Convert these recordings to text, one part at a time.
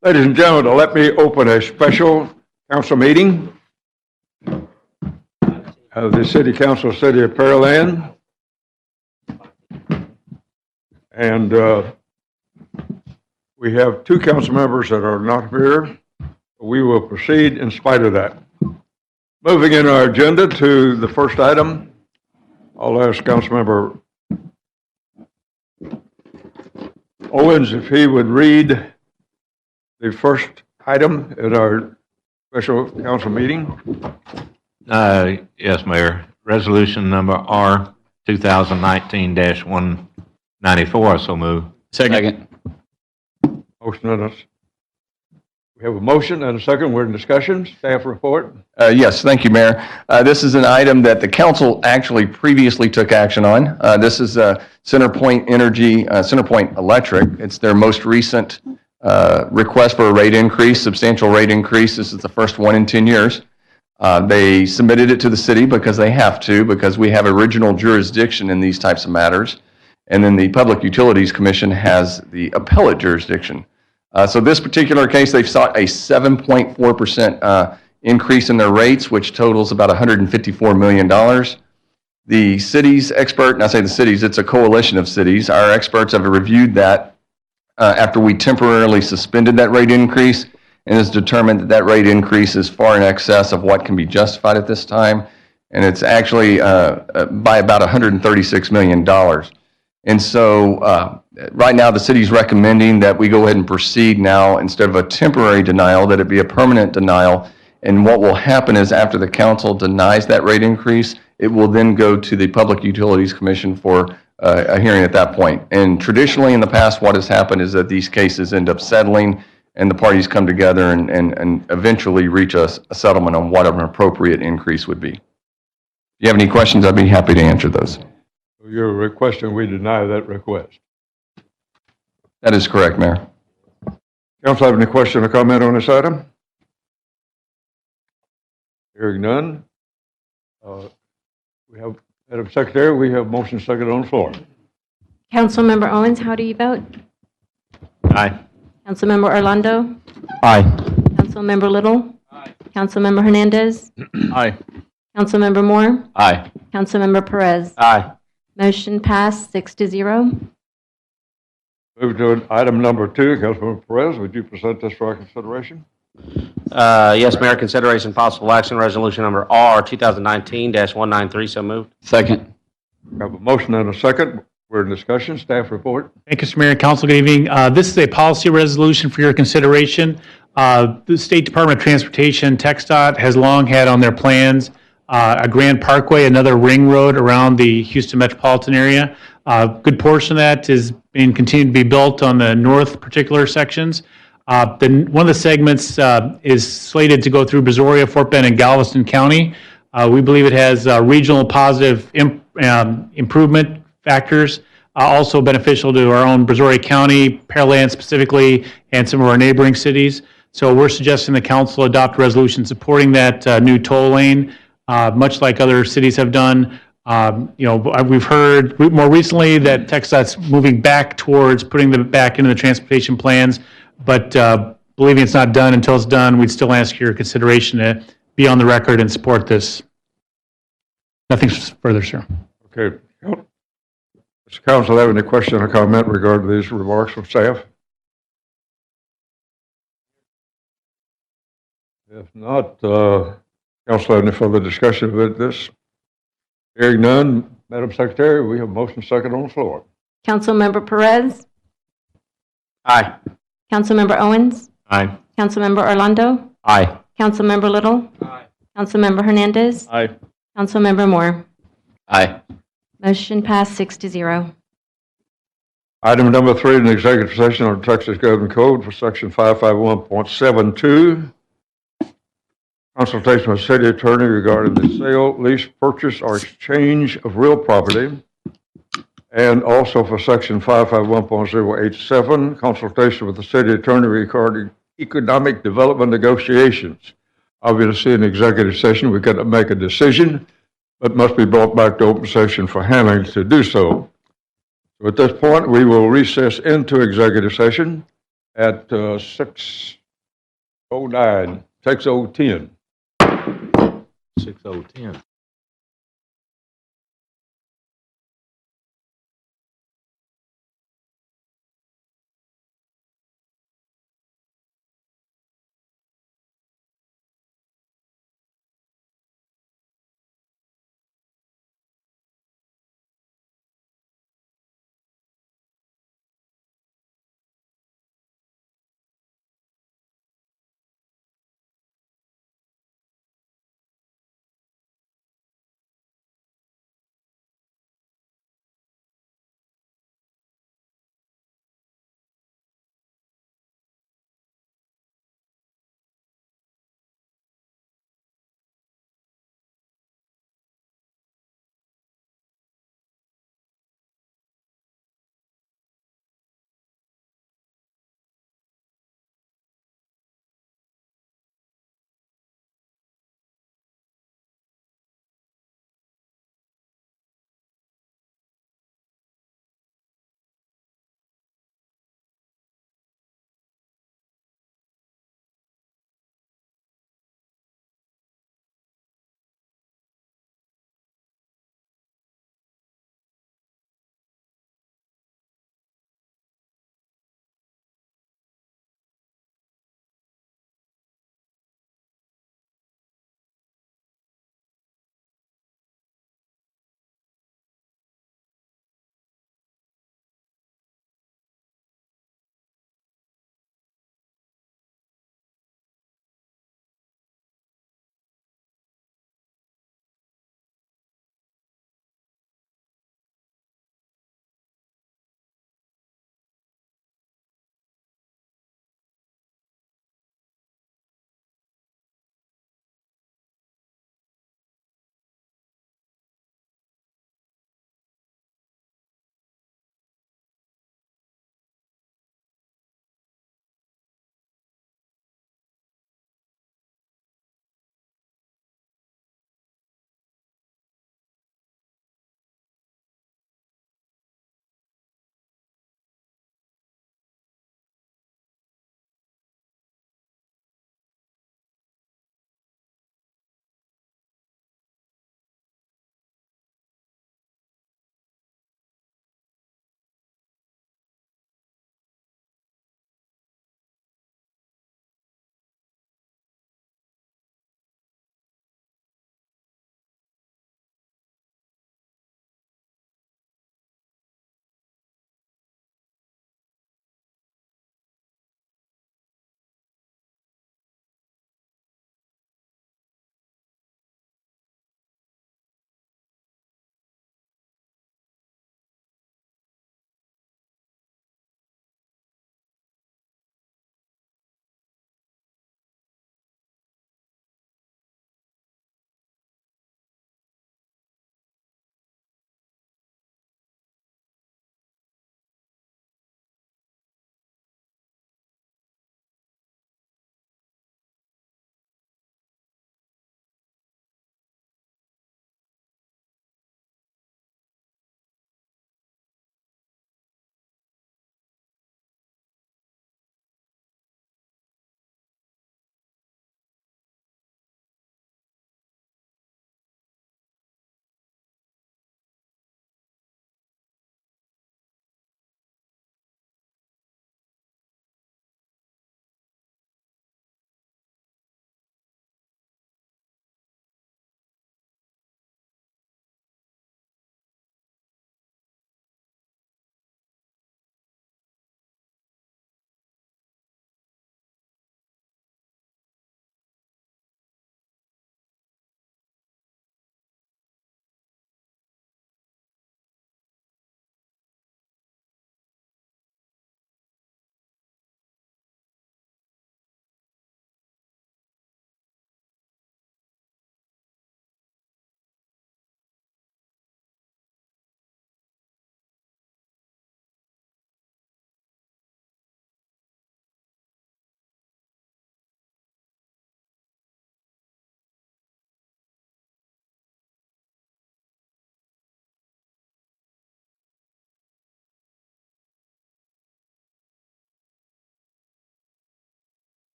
Ladies and gentlemen, let me open a special council meeting of the City Council, City of Pearland. And we have two council members that are not here. We will proceed in spite of that. Moving in our agenda to the first item, I'll ask Councilmember Owens if he would read the first item at our special council meeting. Yes, Mayor. Resolution number R 2019-194. So move. Second. Motion on us. We have a motion and a second. We're in discussion. Staff report. Yes, thank you, Mayor. This is an item that the council actually previously took action on. This is CenterPoint Energy, CenterPoint Electric. It's their most recent request for a rate increase, substantial rate increase. This is the first one in 10 years. They submitted it to the city because they have to, because we have original jurisdiction in these types of matters. And then the Public Utilities Commission has the appellate jurisdiction. So this particular case, they've sought a 7.4% increase in their rates, which totals about $154 million. The city's expert, and I say the cities, it's a coalition of cities. Our experts have reviewed that after we temporarily suspended that rate increase, and has determined that that rate increase is far in excess of what can be justified at this time. And it's actually by about $136 million. And so right now the city's recommending that we go ahead and proceed now, instead of a temporary denial, that it be a permanent denial. And what will happen is, after the council denies that rate increase, it will then go to the Public Utilities Commission for a hearing at that point. And traditionally in the past, what has happened is that these cases end up settling and the parties come together and eventually reach a settlement on what an appropriate increase would be. If you have any questions, I'd be happy to answer those. You're requesting we deny that request. That is correct, Mayor. Council have any question or comment on this item? Hearing none. We have, Madam Secretary, we have motion second on the floor. Councilmember Owens, how do you vote? Aye. Councilmember Orlando? Aye. Councilmember Little? Aye. Councilmember Hernandez? Aye. Councilmember Moore? Aye. Councilmember Perez? Aye. Motion passed 6-0. Move to item number 2. Councilmember Perez, would you present this for our consideration? Yes, Mayor. Consideration possible action, resolution number R 2019-193. So moved. Second. We have a motion and a second. We're in discussion. Staff report. Thank you, Mr. Mayor. Council, good evening. This is a policy resolution for your consideration. The State Department of Transportation, TxDOT, has long had on their plans a Grand Parkway, another ring road around the Houston metropolitan area. A good portion of that is being continued to be built on the north particular sections. Then one of the segments is slated to go through Brazoria, Fort Bend, and Galveston County. We believe it has regional positive improvement factors, also beneficial to our own Brazoria County, Pearland specifically, and some of our neighboring cities. So we're suggesting the council adopt a resolution supporting that new toll lane, much like other cities have done. We've heard more recently that TxDOT's moving back towards putting them back into the transportation plans, but believing it's not done until it's done, we'd still ask your consideration to be on the record and support this. Nothing further, sir. Okay. Does council have any question or comment regarding these remarks from staff? If not, council have any further discussion about this? Hearing none, Madam Secretary, we have motion second on the floor. Councilmember Perez? Aye. Councilmember Owens? Aye. Councilmember Orlando? Aye. Councilmember Little? Aye. Councilmember Hernandez? Aye. Councilmember Moore? Aye. Motion passed 6-0. Item number 3, an executive session on Texas Government Code for Section 551.72. Consultation with city attorney regarding the sale, lease, purchase, or exchange of real property. And also for Section 551.087, consultation with the city attorney regarding economic development negotiations. Obviously, in executive session, we've got to make a decision, but must be brought back to open session for handling to do so. So at this point, we will recess into executive session at 6:09, 6:10. 6010.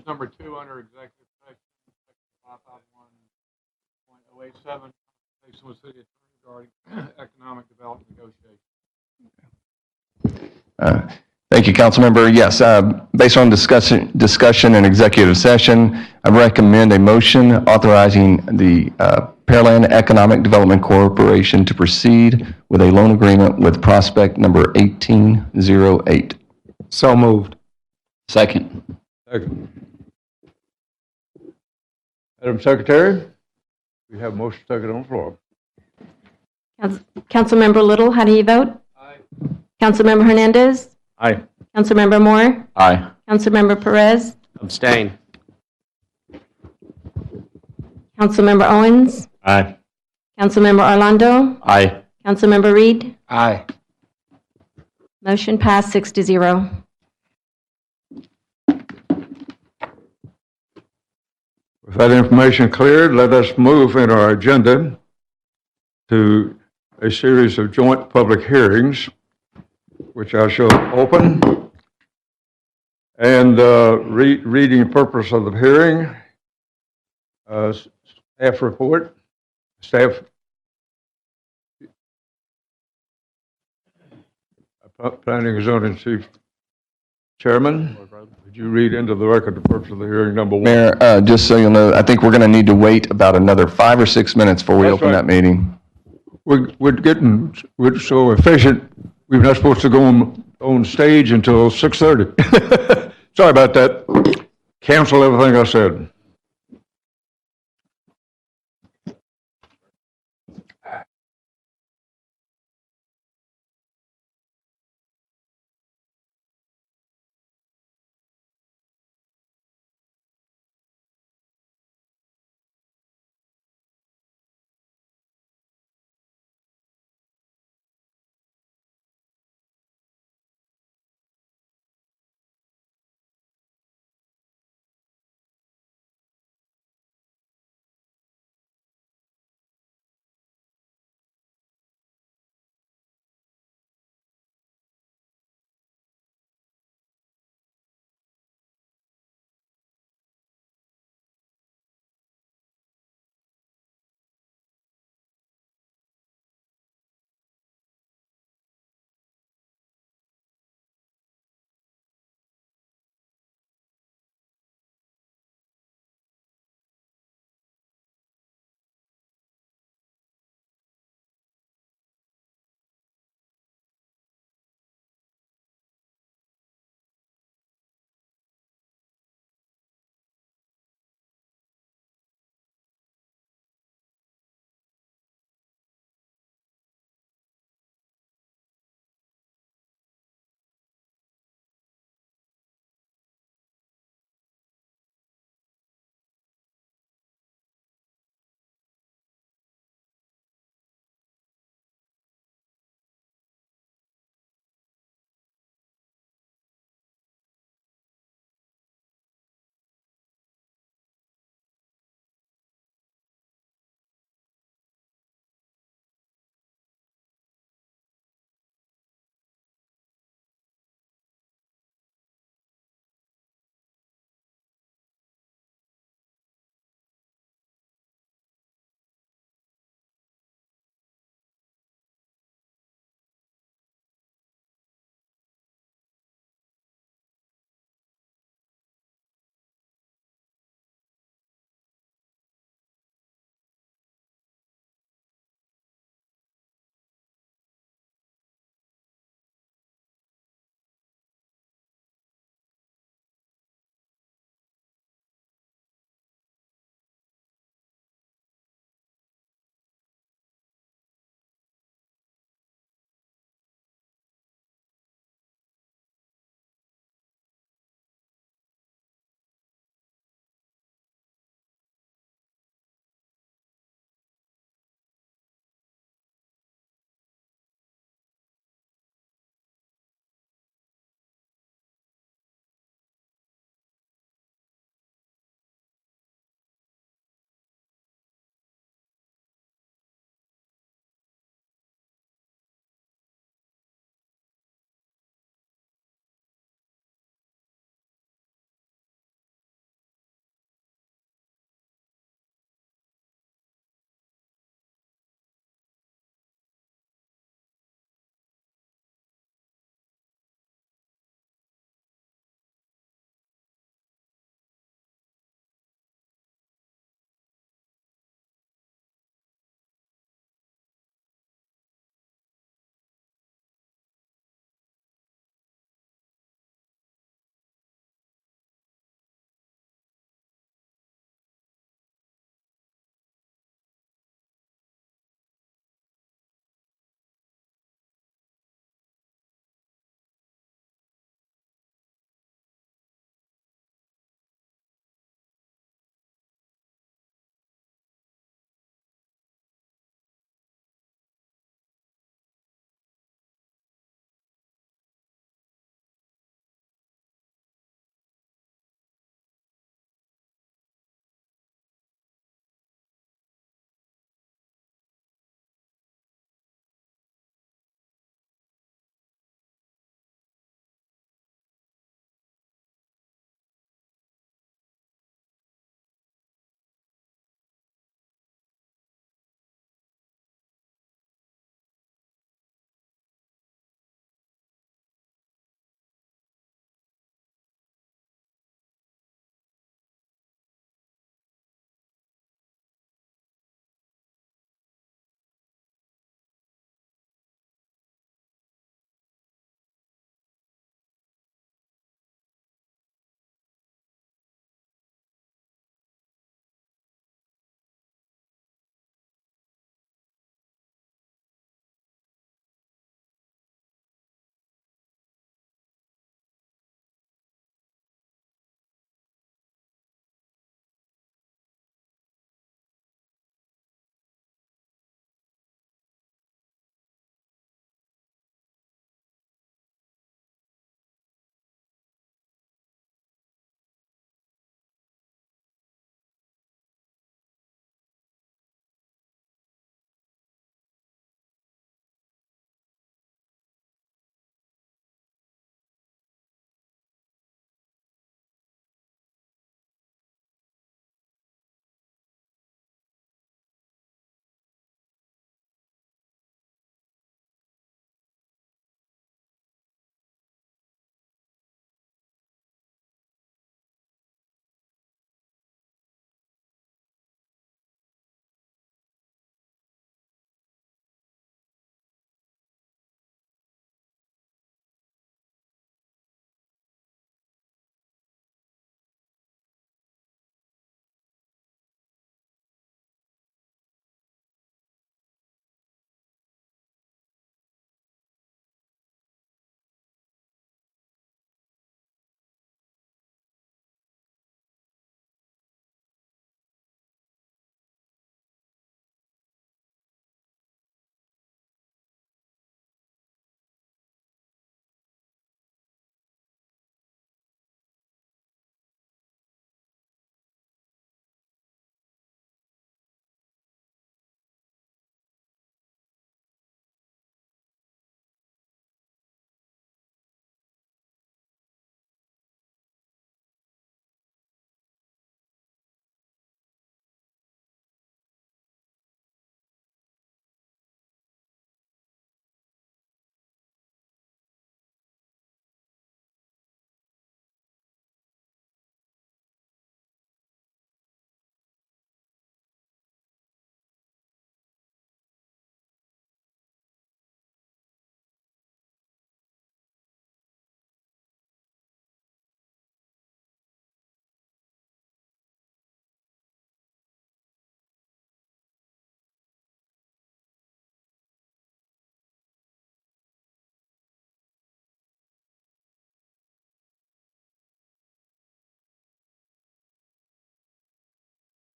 That's number 2 under executive session, section 551.087, consultation with city attorney regarding economic development negotiations. Thank you, Councilmember. Yes, based on discussion in executive session, I recommend a motion authorizing the Pearland Economic Development Corporation to proceed with a loan agreement with prospect number 1808. So moved. Second. Second. Madam Secretary, we have motion second on the floor. Councilmember Little, how do you vote? Aye. Councilmember Hernandez. Aye. Councilmember Moore. Aye. Councilmember Perez. Abstain. Councilmember Owens. Aye. Councilmember Orlando. Aye. Councilmember Reed. Aye. Motion passed 6-0. With that information cleared, let us move in our agenda to a series of joint public hearings, which I shall open. And reading purpose of the hearing, staff report, staff. Planning and Zoning Chief Chairman, would you read into the record the purpose of the hearing, number 1? Mayor, just so you'll know, I think we're going to need to wait about another 5 or 6 minutes before we That's open right. that meeting. We're so efficient, we're not supposed to go on stage until 6:30. Sorry about that. Cancel everything I said.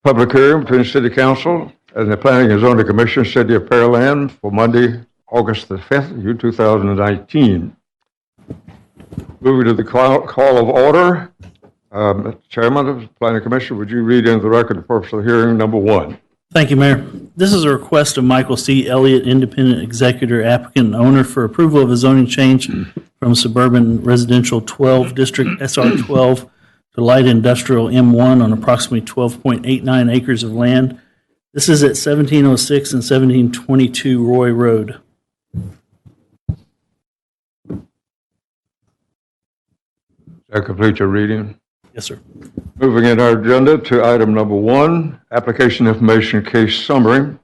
public hearing between City Council and the Planning and Zoning Commission, City of Pearland, for Monday, August the 5th, year 2019. Moving to the call of order. Mr. Chairman of the Planning Commission, would you read into the record the purpose of the hearing number 1? Thank you, Mayor. This is a request of Michael C. Elliot, independent executor, applicant, and owner, for approval of a zoning change from Suburban Residential-12 District, SR12, to light industrial M1 on approximately 12.89 acres of land. This is at 1706 and 1722 Roy Road. That complete your reading? Yes, sir. Moving in our agenda to item number 1, application information case summary.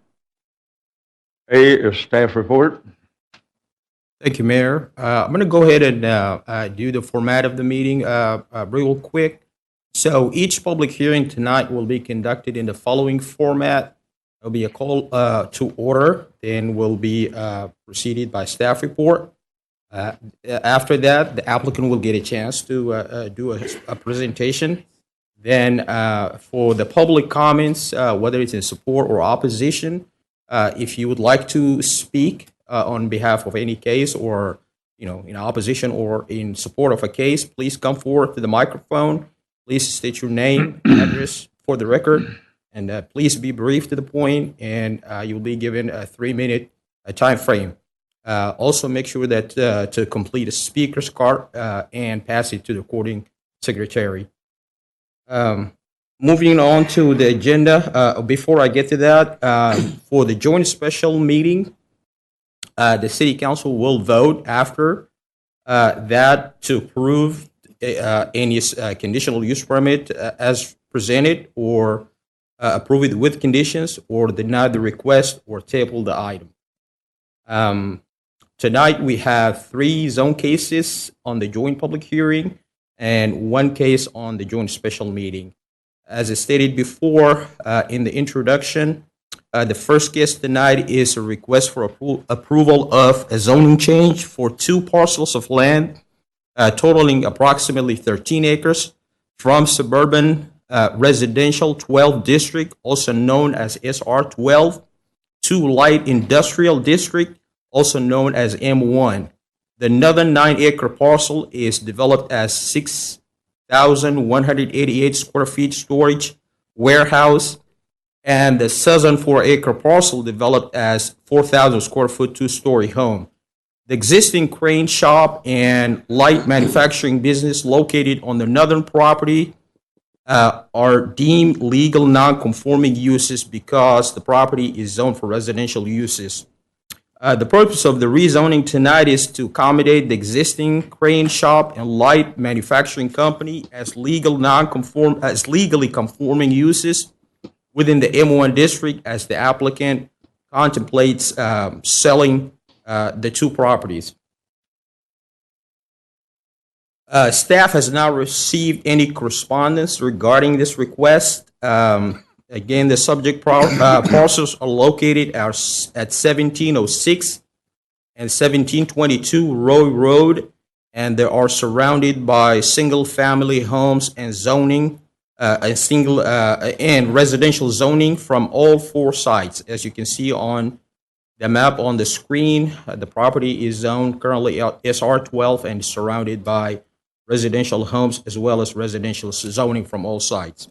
A is staff report. Thank you, Mayor. I'm going to go ahead and do the format of the meeting real quick. So each public hearing tonight will be conducted in the following format. There'll be a call to order, then will be preceded by staff report. After that, the applicant will get a chance to do a presentation. Then for the public comments, whether it's in support or opposition, if you would like to speak on behalf of any case, or in opposition or in support of a case, please come forward to the microphone. Please state your name, address for the record, and please be brief to the point, and you will be given a 3-minute time frame. Also, make sure that to complete a speaker's card and pass it to the recording secretary. Moving on to the agenda, before I get to that, for the joint special meeting, the City Council will vote after that to approve any conditional use permit as presented, or approve it with conditions, or deny the request, or table the item. Tonight, we have 3 zone cases on the joint public hearing and 1 case on the joint special meeting. As I stated before in the introduction, the first case tonight is a request for approval of a zoning change for 2 parcels of land totaling approximately 13 acres from Suburban Residential-12 District, also known as SR12, to Light Industrial District, also known as M1. The northern 9-acre parcel is developed as 6,188 square feet storage warehouse, and the southern 4-acre parcel developed as 4,000 square foot 2-story home. The existing crane shop and light manufacturing business located on the northern property are deemed legal non-conforming uses because the property is zoned for residential uses. The purpose of the rezoning tonight is to accommodate the existing crane shop and light manufacturing company as legally conforming uses within the M1 district, as the applicant contemplates selling the 2 properties. Staff has not received any correspondence regarding this request. Again, the subject parcels are located at 1706 and 1722 Roy Road, and they are surrounded by single-family homes and zoning, and residential zoning from all 4 sites. As you can see on the map on the screen, the property is zoned currently SR12 and is surrounded by residential homes as well as residential zoning from all sides.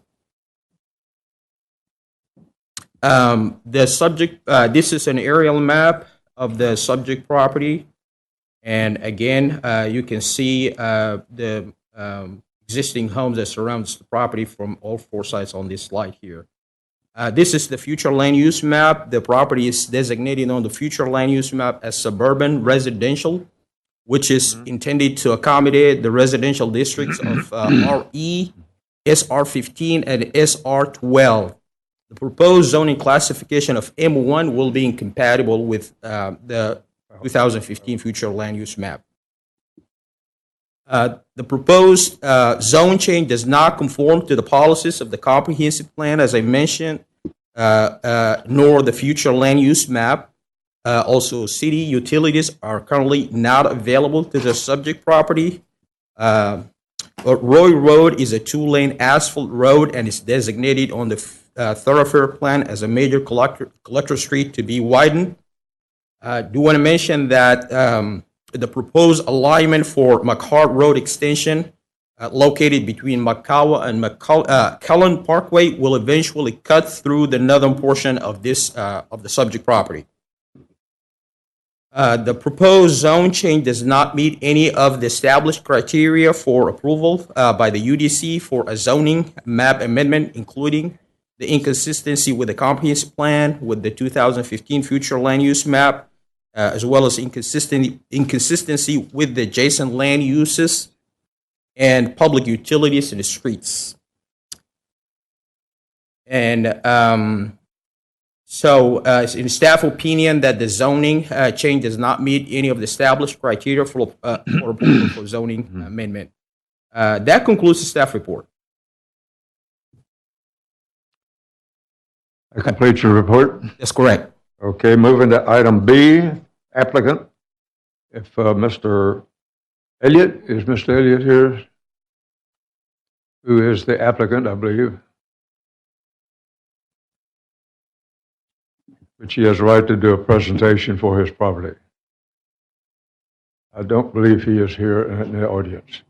The subject, this is an aerial map of the subject property, and again, you can see the existing homes that surrounds the property from all 4 sides on this slide here. This is the future land use map. The property is designated on the future land use map as Suburban Residential, which is intended to accommodate the residential districts of RE, SR15, and SR12. The proposed zoning classification of M1 will be incompatible with the 2015 future land use map. The proposed zone change does not conform to the policies of the comprehensive plan, as I mentioned, nor the future land use map. Also, city utilities are currently not available to the subject property. Roy Road is a 2-lane asphalt road and is designated on the thoroughfare plan as a major collector street to be widened. Do want to mention that the proposed alignment for McHart Road extension located between Makawa and Cullen Parkway will eventually cut through the northern portion of this of the subject property. The proposed zone change does not meet any of the established criteria for approval by the UDC for a zoning map amendment, including the inconsistency with the comprehensive plan, with the 2015 future land use map, as well as inconsistency with the adjacent land uses and public utilities in the streets. And so it's in staff opinion that the zoning change does not meet any of the established criteria for approval for zoning amendment. That concludes the staff report. That completes your report? That's correct. Okay, moving to item B, applicant. If Mr. Elliot, is Mr. Elliot here? Who is the applicant, I believe? Which he has a right to do a presentation for his property. I don't believe he is here in the audience.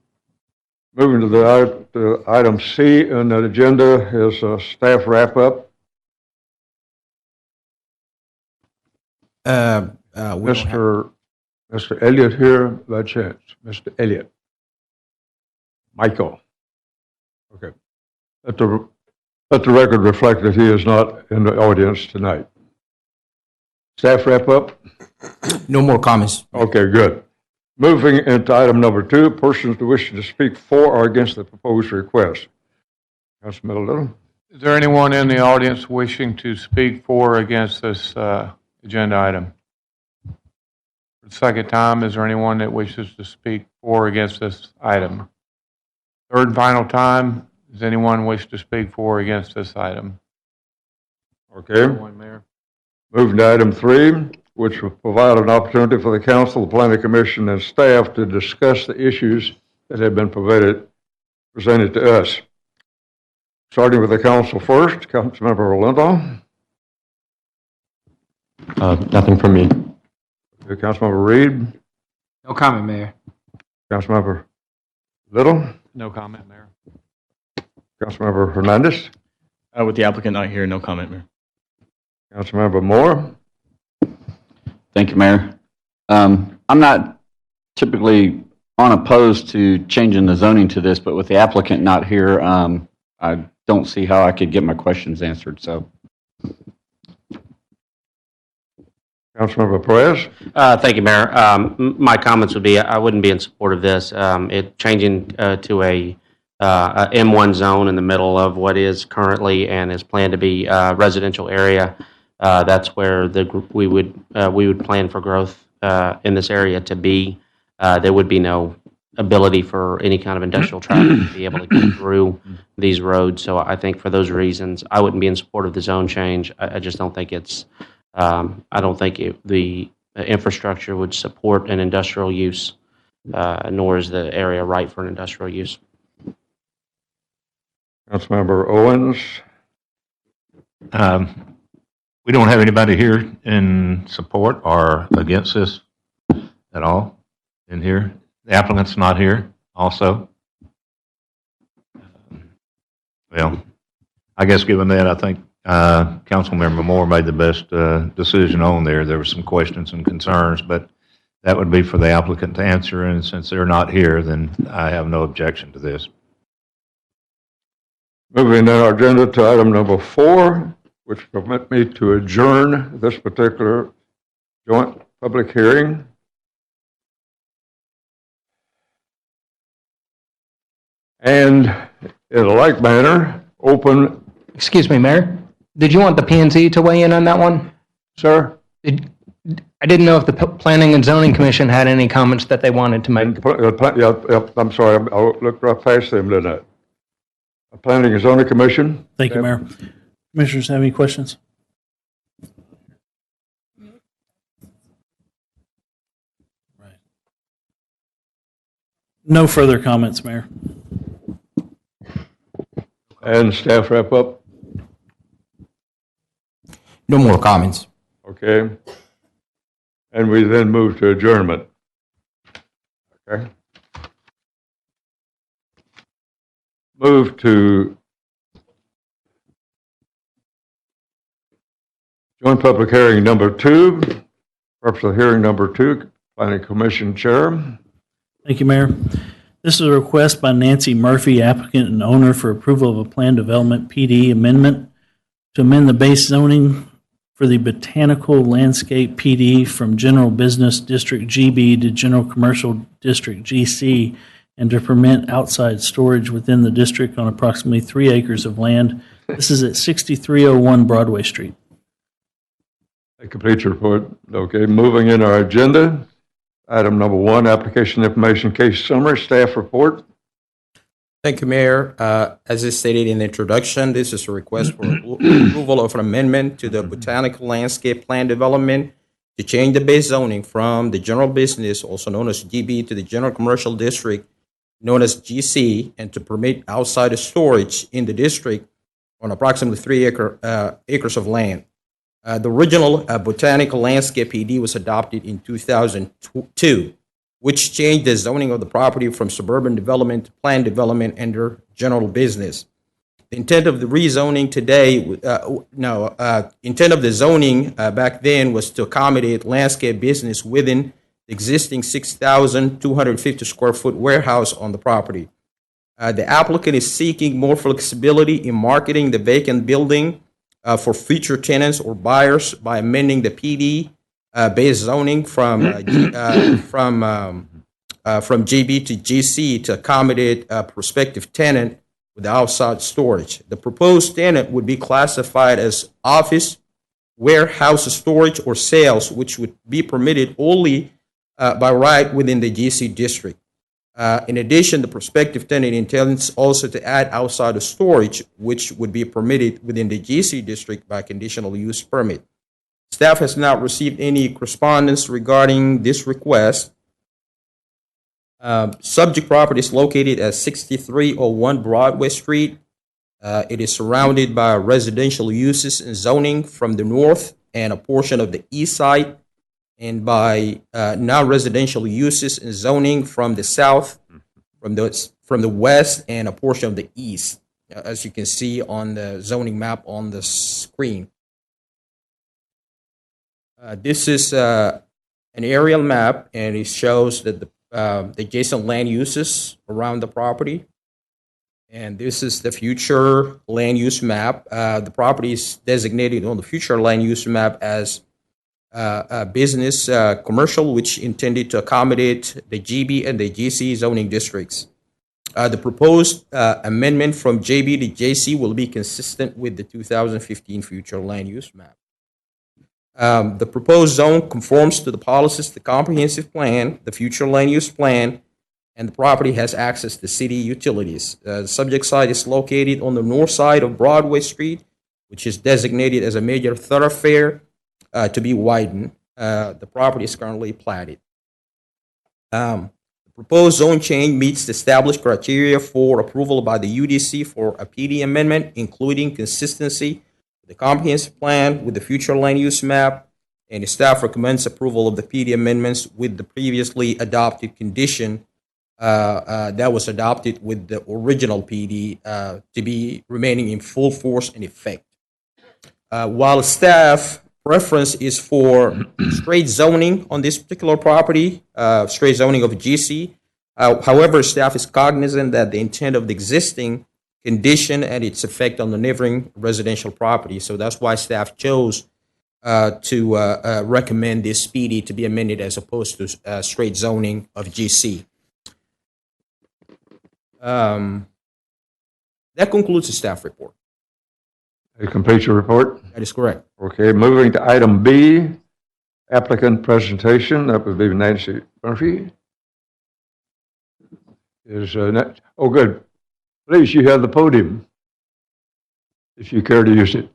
Moving to the item C on the agenda is a staff wrap-up. Mr. Elliot here, by chance. Mr. Elliot. Michael. Okay. Let the record reflect that he is not in the audience tonight. Staff wrap-up? No more comments. Okay, good. Moving into item number 2, persons wishing to speak for or against the proposed request. Councilman Little. Is there anyone in the audience wishing to speak for or against this agenda item? For the second time, is there anyone that wishes to speak for or against this item? Third and final time, does anyone wish to speak for or against this item? Okay. Anyone, Mayor? Moving to item 3, which will provide an opportunity for the council, the planning commission, and staff to discuss the issues that have been presented to us. Starting with the council first, Councilmember Lindahl. Nothing from me. Okay, Councilmember Reed. No comment, Mayor. Councilmember Little. No comment, Mayor. Councilmember Hernandez. With the applicant not here, no comment, Mayor. Councilmember Moore. Thank you, Mayor. I'm not typically unopposed to changing the zoning to this, but with the applicant not here, I don't see how I could get my questions answered, so. Councilmember Perez. Thank you, Mayor. My comments would be, I wouldn't be in support of this. It changing to a M1 zone in the middle of what is currently and is planned to be a residential area. That's where we would plan for growth in this area to be. There would be no ability for any kind of industrial traffic to be able to get through these roads. So I think for those reasons, I wouldn't be in support of the zone change. I just don't think it's. I don't think the infrastructure would support an industrial use, nor is the area right for an industrial use. Councilmember Owens. We don't have anybody here in support or against this at all in here. The applicant's not here also. Well, I guess given that, I think Councilmember Moore made the best decision on there. There were some questions and concerns, but that would be for the applicant to answer, and since they're not here, then I have no objection to this. Moving on our agenda to item number 4, which permit me to adjourn this particular joint public hearing. And in a like manner, open. Excuse me, Mayor. Did you want the P&Z to weigh in on that one? Sir? I didn't know if the Planning and Zoning Commission had any comments that they wanted to make. I'm sorry, I looked right past them, didn't I? Planning and Zoning Commission. Thank you, Mayor. Commissioners have any questions? Right. No further comments, Mayor. And staff wrap up. No more comments. Okay. And we then move to adjournment. Okay. Move to joint public hearing number 2, purpose of hearing number 2, Planning Commission Chair. Thank you, Mayor. This is a request by Nancy Murphy, applicant and owner, for approval of a plan development PD amendment to amend the base zoning for the Botanical Landscape PD from General Business District GB to General Commercial District GC, and to permit outside storage within the district on approximately 3 acres of land. This is at 6301 Broadway Street. A complete report. Okay, moving in our agenda. Item number 1, application information case summary, staff report. Thank you, Mayor. As is stated in the introduction, this is a request for approval of an amendment to the Botanical Landscape Plan Development to change the base zoning from the general business, also known as GB, to the general commercial district, known as GC, and to permit outside storage in the district on approximately 3 acres of land. The original Botanical Landscape PD was adopted in 2002, which changed the zoning of the property from suburban development to planned development under general business. The intent of the rezoning today, intent of the zoning back then was to accommodate landscape business within the existing 6,250 square foot warehouse on the property. The applicant is seeking more flexibility in marketing the vacant building for future tenants or buyers by amending the PD base zoning from GB to GC to accommodate a prospective tenant with outside storage. The proposed tenant would be classified as office, warehouse storage, or sales, which would be permitted only by right within the GC district. In addition, the prospective tenant intends also to add outside of storage, which would be permitted within the GC district by conditional use permit. Staff has not received any correspondence regarding this request. Subject property is located at 6301 Broadway Street. It is surrounded by residential uses and zoning from the north and a portion of the east side, and by non-residential uses and zoning from the south, from the west, and a portion of the east, as you can see on the zoning map on the screen. This is an aerial map, and it shows that the adjacent land uses around the property. And this is the future land use map. The property is designated on the future land use map as business commercial, which intended to accommodate the GB and the GC zoning districts. The proposed amendment from JB to JC will be consistent with the 2015 future land use map. The proposed zone conforms to the policies, the comprehensive plan, the future land use plan, and the property has access to city utilities. The subject site is located on the north side of Broadway Street, which is designated as a major thoroughfare to be widened. The property is currently platted. The proposed zone change meets the established criteria for approval by the UDC for a PD amendment, including consistency with the comprehensive plan, with the future land use map, and the staff recommends approval of the PD amendments with the previously adopted condition that was adopted with the original PD to be remaining in full force and effect. While staff preference is for straight zoning on this particular property, straight zoning of GC. However, staff is cognizant that the intent of the existing condition and its effect on the neighboring residential property. So that's why staff chose to recommend this PD to be amended as opposed to straight zoning of GC. That concludes the staff report. A complete your report? That is correct. Okay, moving to item B, applicant presentation. That would be Nancy Murphy. Oh, good. Please, you have the podium, if you care to use it.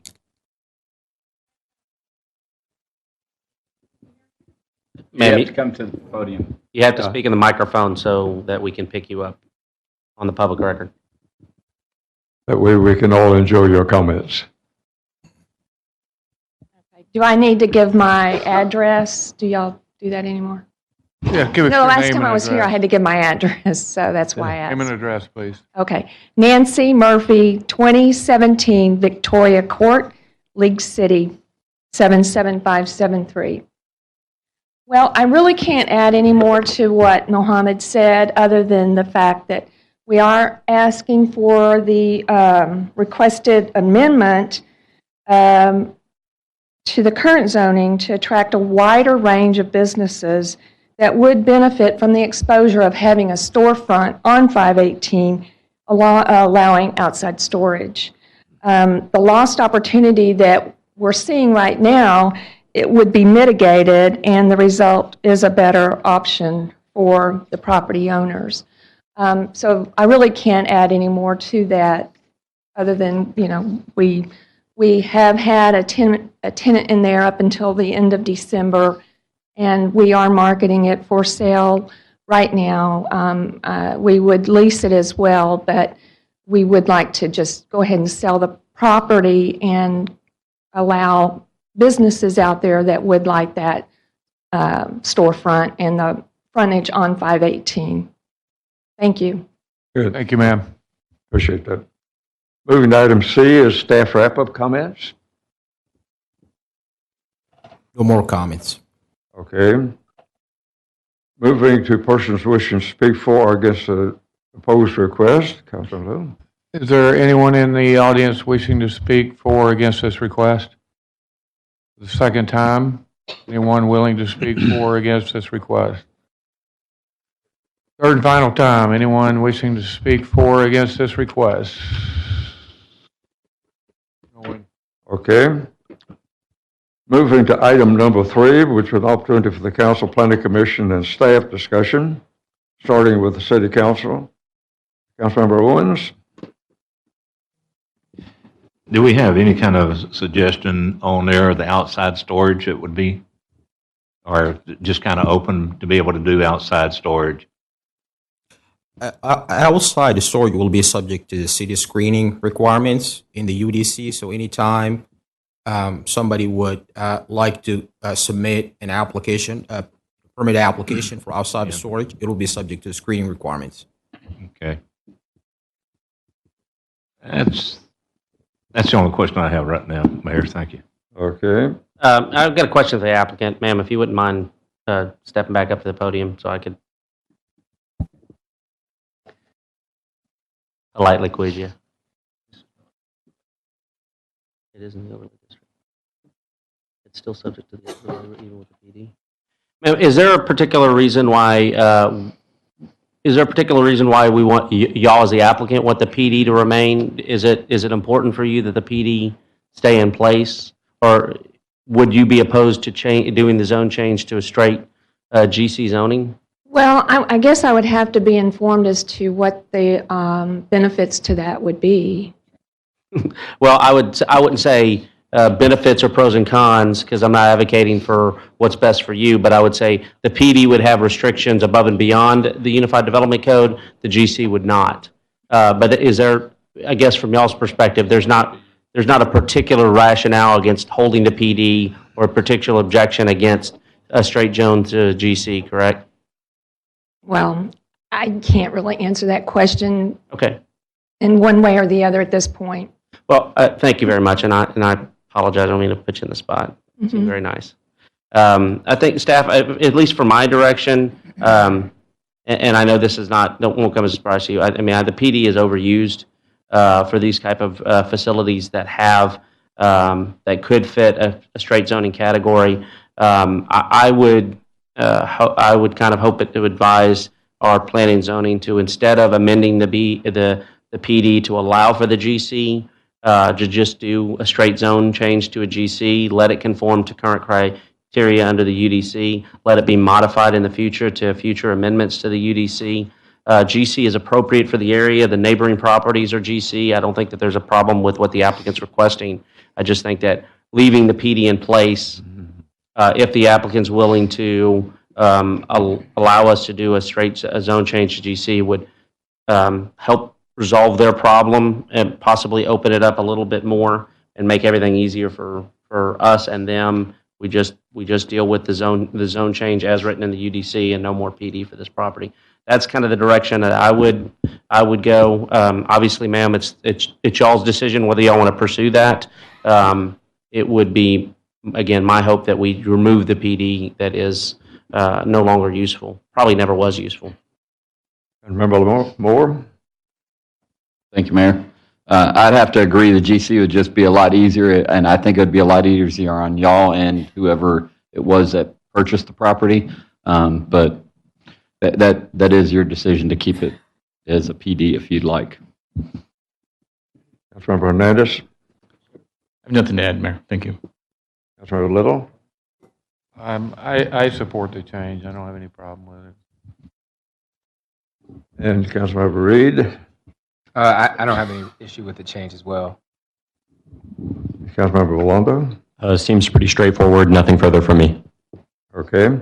You have to come to the podium. You have to speak in the microphone so that we can pick you up on the public record. That way we can all enjoy your comments. Do I need to give my address? Do y'all do that anymore? Yeah, give us No, your last name time and I was here, I address. had to give my address, so that's why I Name and asked. address, please. Okay. Nancy Murphy, 2017 Victoria Court, League City, 77573. Well, I really can't add any more to what Mohammed said, other than the fact that we are asking for the requested amendment to the current zoning to attract a wider range of businesses that would benefit from the exposure of having a storefront on 518, allowing outside storage. The lost opportunity that we're seeing right now, it would be mitigated, and the result is a better option for the property owners. So I really can't add any more to that, other than, we have had a tenant in there up until the end of December, and we are marketing it for sale right now. We would lease it as well, but we would like to just go ahead and sell the property and allow businesses out there that would like that storefront and the frontage on 518. Thank you. Good. Thank you, ma'am. Appreciate that. Moving to item C is staff wrap-up comments. No more comments. Okay. Moving to persons wishing to speak for or against the opposed request. Councilman Little. Is there anyone in the audience wishing to speak for or against this request? The second time, anyone willing to speak for or against this request? Third and final time, anyone wishing to speak for or against this request? No one. Okay. Moving to item number 3, which is an opportunity for the council, planning commission, and staff discussion, starting with the city council. Councilmember Owens. Do we have any kind of suggestion on there, the outside storage it would be? Or just kind of open to be able to do outside storage? Outside, the storage will be subject to the city screening requirements in the UDC. So anytime somebody would like to submit an application, a permit application for outside storage, it will be subject to screening requirements. Okay. That's the only question I have right now, Mayor. Thank you. Okay. I've got a question for the applicant. Ma'am, if you wouldn't mind stepping back up to the podium so I could politely quiz you. It is in the overlay district. It's still subject to the overlay even with the PD. Ma'am, is there a particular reason why? Is there a particular reason why we want y'all as the applicant want the PD to remain? Is it important for you that the PD stay in place, or would you be opposed to doing the zone change to a straight GC zoning? Well, I guess I would have to be informed as to what the benefits to that would be. Well, I wouldn't say benefits or pros and cons, because I'm not advocating for what's best for you, but I would say the PD would have restrictions above and beyond the Unified Development Code. The GC would not. But is there, I guess from y'all's perspective, there's not a particular rationale against holding the PD or a particular objection against a straight zone to GC, correct? Well, I can't really answer that question Okay. in one way or the other at this point. Well, thank you very much, and I apologize. I don't mean to put you in the spot. It's very nice. I think staff, at least for my direction, and I know this is won't come as a surprise to you. I mean, the PD is overused for these type of facilities that have that could fit a straight zoning category. I would kind of hope to advise our planning and zoning to, instead of amending the PD to allow for the GC, to just do a straight zone change to a GC, let it conform to current criteria under the UDC, let it be modified in the future to future amendments to the UDC. GC is appropriate for the area. The neighboring properties are GC. I don't think that there's a problem with what the applicant's requesting. I just think that leaving the PD in place, if the applicant's willing to allow us to do a straight zone change to GC, would help resolve their problem and possibly open it up a little bit more and make everything easier for for us and them. We just deal with the zone change as written in the UDC and no more PD for this property. That's kind of the direction that I would go. Obviously, ma'am, it's y'all's decision whether y'all want to pursue that. It would be, again, my hope that we remove the PD that is no longer useful, probably never was useful. And Member Moore? Thank you, Mayor. I'd have to agree the GC would just be a lot easier, and I think it would be a lot easier on y'all and whoever it was that purchased the property. But that is your decision to keep it as a PD if you'd like. Councilmember Hernandez? I have nothing to add, Mayor. Thank you. Councilmember Little? I support the change. I don't have any problem with it. And Councilmember Reed? I don't have any issue with the change as well. Councilmember Volondo? Seems pretty straightforward. Nothing further from me. Okay.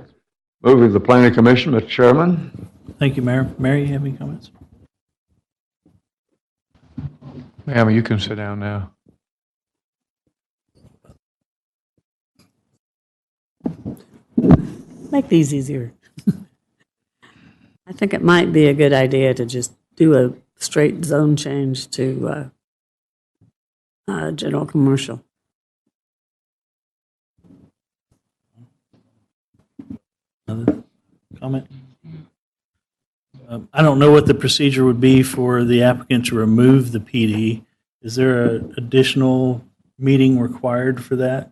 Moving to the Planning Commission, Mr. Chairman. Thank you, Mayor. Mayor, you have any comments? Ma'am, you can sit down now. Make these easier. I think it might be a good idea to just do a straight zone change to general commercial. Another comment? I don't know what the procedure would be for the applicant to remove the PD. Is there an additional meeting required for that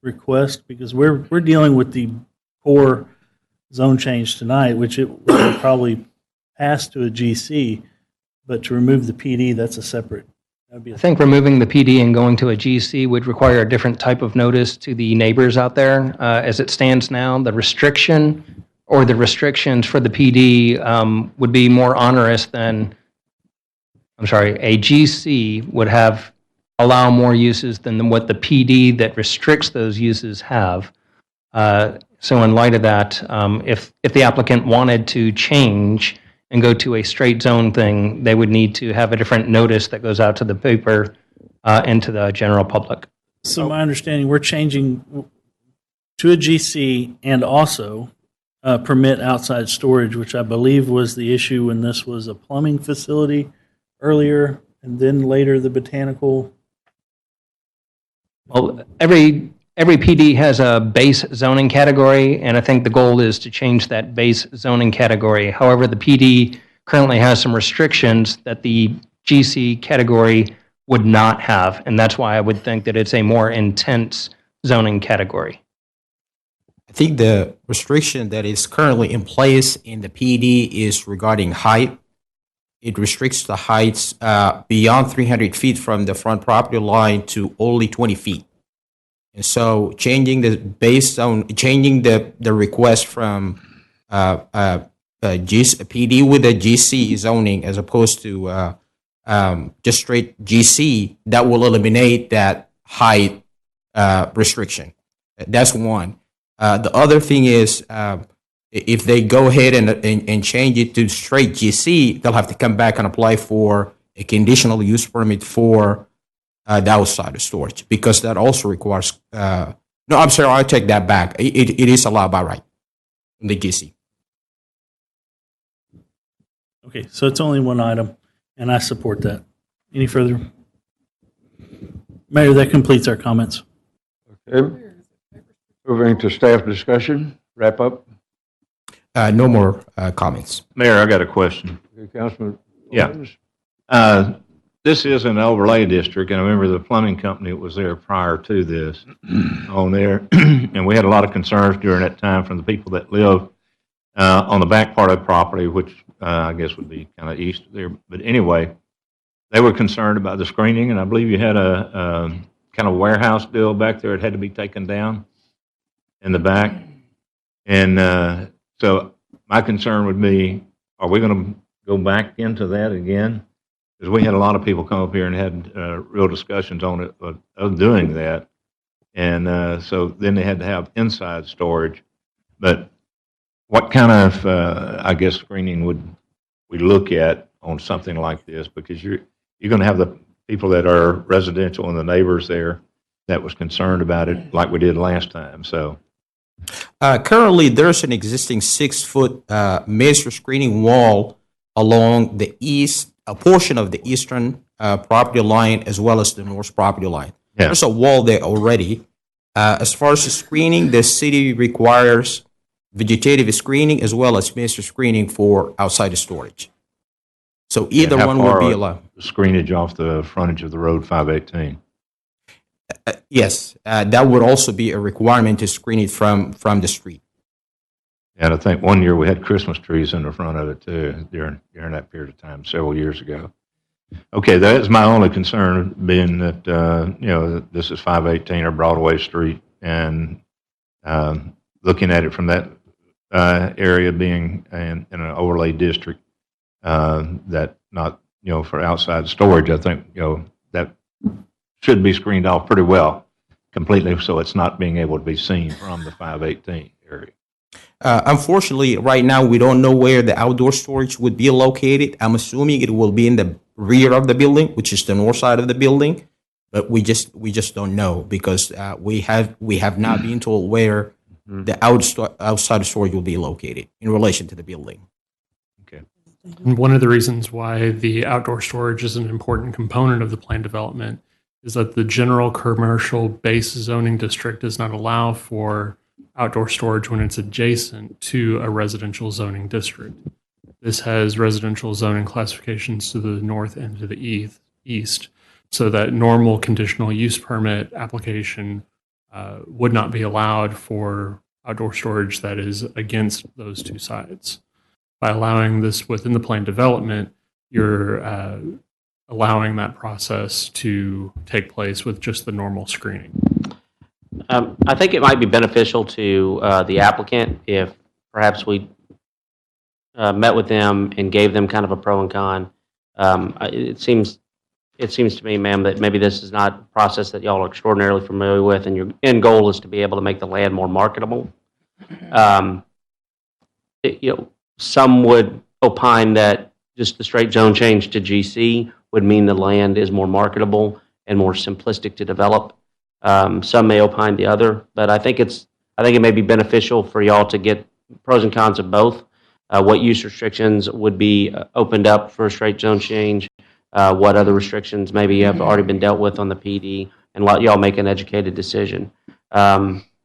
request? Because we're dealing with the core zone change tonight, which it will probably pass to a GC, but to remove the PD, that's a separate. That'd be I think removing the PD and going to a GC would require a different type of notice to the neighbors out there. As it stands now, the restriction or the restrictions for the PD would be more onerous than, a GC would allow more uses than what the PD that restricts those uses have. So in light of that, if the applicant wanted to change and go to a straight zone thing, they would need to have a different notice that goes out to the paper and to the general public. So my understanding, we're changing to a GC and also permit outside storage, which I believe was the issue when this was a plumbing facility earlier, and then later the botanical. Well, every PD has a base zoning category, and I think the goal is to change that base zoning category. However, the PD currently has some restrictions that the GC category would not have, and that's why I would think that it's a more intense zoning category. I think the restriction that is currently in place in the PD is regarding height. It restricts the heights beyond 300 feet from the front property line to only 20 feet. And so changing the base zone, changing the request from PD with a GC zoning as opposed to just straight GC, that will eliminate that height restriction. That's one. The other thing is, if they go ahead and change it to straight GC, they'll have to come back and apply for a conditional use permit for the outside storage, because that also requires, no, I'm sorry, I'll take that back. It is allowed by right in the GC. Okay, so it's only one item, and I support that. Any further? Mayor, that completes our comments. Okay. Moving to staff discussion, wrap up. No more comments. Mayor, I got a question. Okay, Councilman Yeah. Williams? This is an overlay district, and I remember the plumbing company that was there prior to this on there, and we had a lot of concerns during that time from the people that live on the back part of the property, which I guess would be kind of east there. But anyway, they were concerned about the screening, and I believe you had a kind of warehouse deal back there that had to be taken down in the back. And so my concern would be, are we going to go back into that again? Because we had a lot of people come up here and had real discussions on it of doing that. And so then they had to have inside storage. But what kind of, I guess, screening would we look at on something like this? Because you're going to have the people that are residential and the neighbors there. that was concerned about it like we did last time, so. Currently, there's an existing 6-foot measure screening wall along the east, a portion of the eastern property line as well as the north property line. Yeah. There's a wall there already. As far as the screening, the city requires vegetative screening as well as measure screening for outside storage. So either How one would be far allowed. Screenage off the frontage of the road 518. Yes, that would also be a requirement to screen it from the street. And I think one year we had Christmas trees in the front of it too during that period of time, several years ago. Okay, that's my only concern, being that, this is 518 or Broadway Street, and looking at it from that area being in an overlay district, that not, for outside storage, I think, that should be screened off pretty well, completely, so it's not being able to be seen from the 518 area. Unfortunately, right now, we don't know where the outdoor storage would be located. I'm assuming it will be in the rear of the building, which is the north side of the building, but we just don't know because we have not been told where the outside storage will be located in relation to the building. And one of the reasons why the outdoor storage is an important component of the plan development is that the general commercial base zoning district does not allow for outdoor storage when it's adjacent to a residential zoning district. This has residential zoning classifications to the north and to the east, so that normal conditional use permit application would not be allowed for outdoor storage that is against those two sides. By allowing this within the plan development, you're allowing that process to take place with just the normal screening. I think it might be beneficial to the applicant if perhaps we met with them and gave them kind of a pro and con. It seems to me, ma'am, that maybe this is not a process that y'all are extraordinarily familiar with, and your end goal is to be able to make the land more marketable. Some would opine that just the straight zone change to GC would mean the land is more marketable and more simplistic to develop. Some may opine the other, but I think it may be beneficial for y'all to get pros and cons of both. What use restrictions would be opened up for a straight zone change, what other restrictions maybe have already been dealt with on the PD, and let y'all make an educated decision.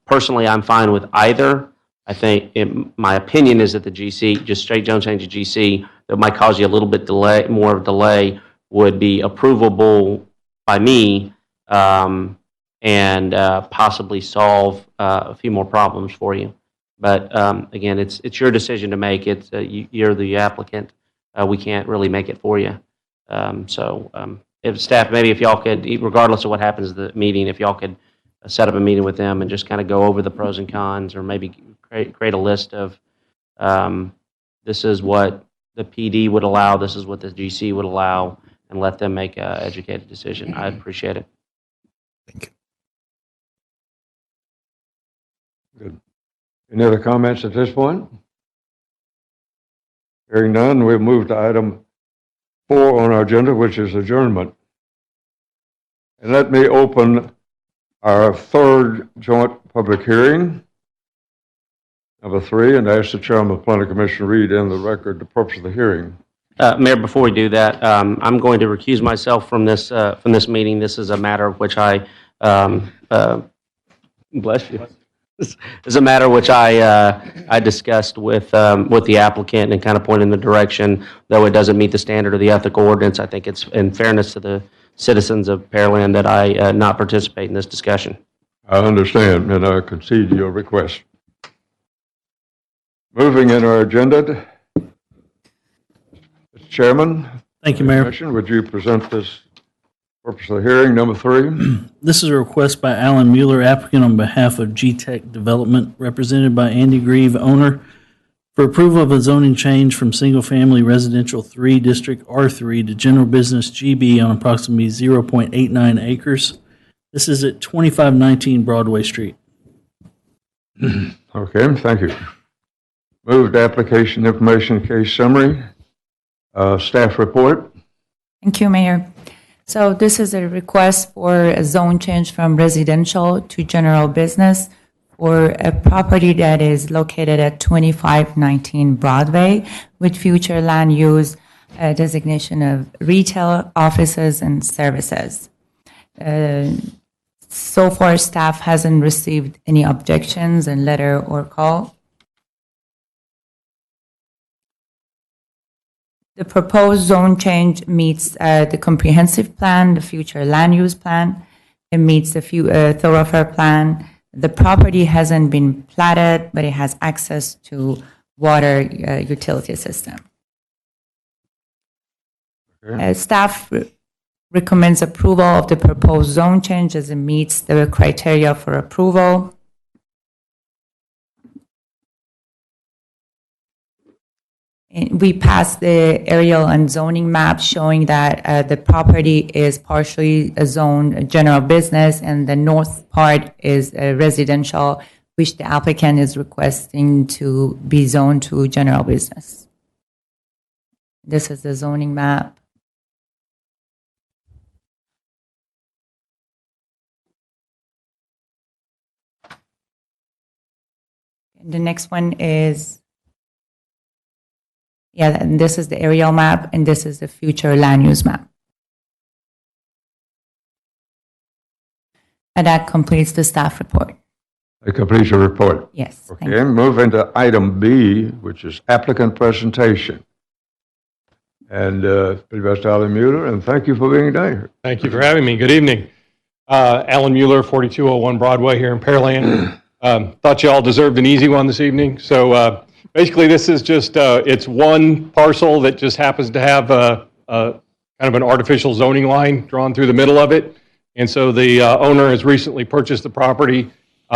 Personally, I'm fine with either. I think my opinion is that the GC, just straight zone change to GC, that might cause you a little bit more of a delay, would be approvable by me, and possibly solve a few more problems for you. But again, it's your decision to make. You're the applicant. We can't really make it for you. If staff, maybe if y'all could, regardless of what happens at the meeting, if y'all could set up a meeting with them and just kind of go over the pros and cons, or maybe create a list of this is what the PD would allow, this is what the GC would allow, and let them make an educated decision. I'd appreciate it. Thank you. Good. Any other comments at this point? Hearing none, we'll move to item 4 on our agenda, which is adjournment. And let me open our third joint public hearing, number 3, and ask the chairman of the planning commission to read in the record the purpose of the hearing. Mayor, before we do that, I'm going to recuse myself from this meeting. This is a matter of which I bless you. This is a matter which I discussed with the applicant and kind of pointed in the direction, though it doesn't meet the standard of the ethical ordinance. I think it's in fairness to the citizens of Pearland that I not participate in this discussion. I understand, and I concede your request. Moving in our agenda, Mr. Chairman. Thank you, Mayor. Commission, would you present this purpose of the hearing, number 3? This is a request by Alan Mueller, applicant on behalf of G-Tech Development, represented by Andy Grieve, owner, for approval of a zoning change from single-family residential 3 district R3 to general business GB on approximately 0.89 acres. This is at 2519 Broadway Street. Okay, thank you. Moved application information case summary. Staff report. Thank you, Mayor. So this is a request for a zone change from residential to general business for a property that is located at 2519 Broadway with future land use designation of retail, offices, and services. So far, staff hasn't received any objections in letter or call. The proposed zone change meets the comprehensive plan, the future land use plan. It meets the thoroughfare plan. The property hasn't been platted, but it has access to water utility system. Staff recommends approval of the proposed zone change as it meets the criteria for approval. And we passed the aerial and zoning map showing that the property is partially a zone general business and the north part is residential, which the applicant is requesting to be zoned to general business. This is the zoning map. And the next one is, and this is the aerial map, and this is the future land use map. And that completes the staff report. That completes your report? Yes. Okay, move into item B, which is applicant presentation. And Mr. Alan Mueller, and thank you for being there. Thank you for having me. Good evening. Alan Mueller, 4201 Broadway here in Pearland. Thought you all deserved an easy one this evening. So basically this is just, it's one parcel that just happens to have kind of an artificial zoning line drawn through the middle of it. And so the owner has recently purchased the property.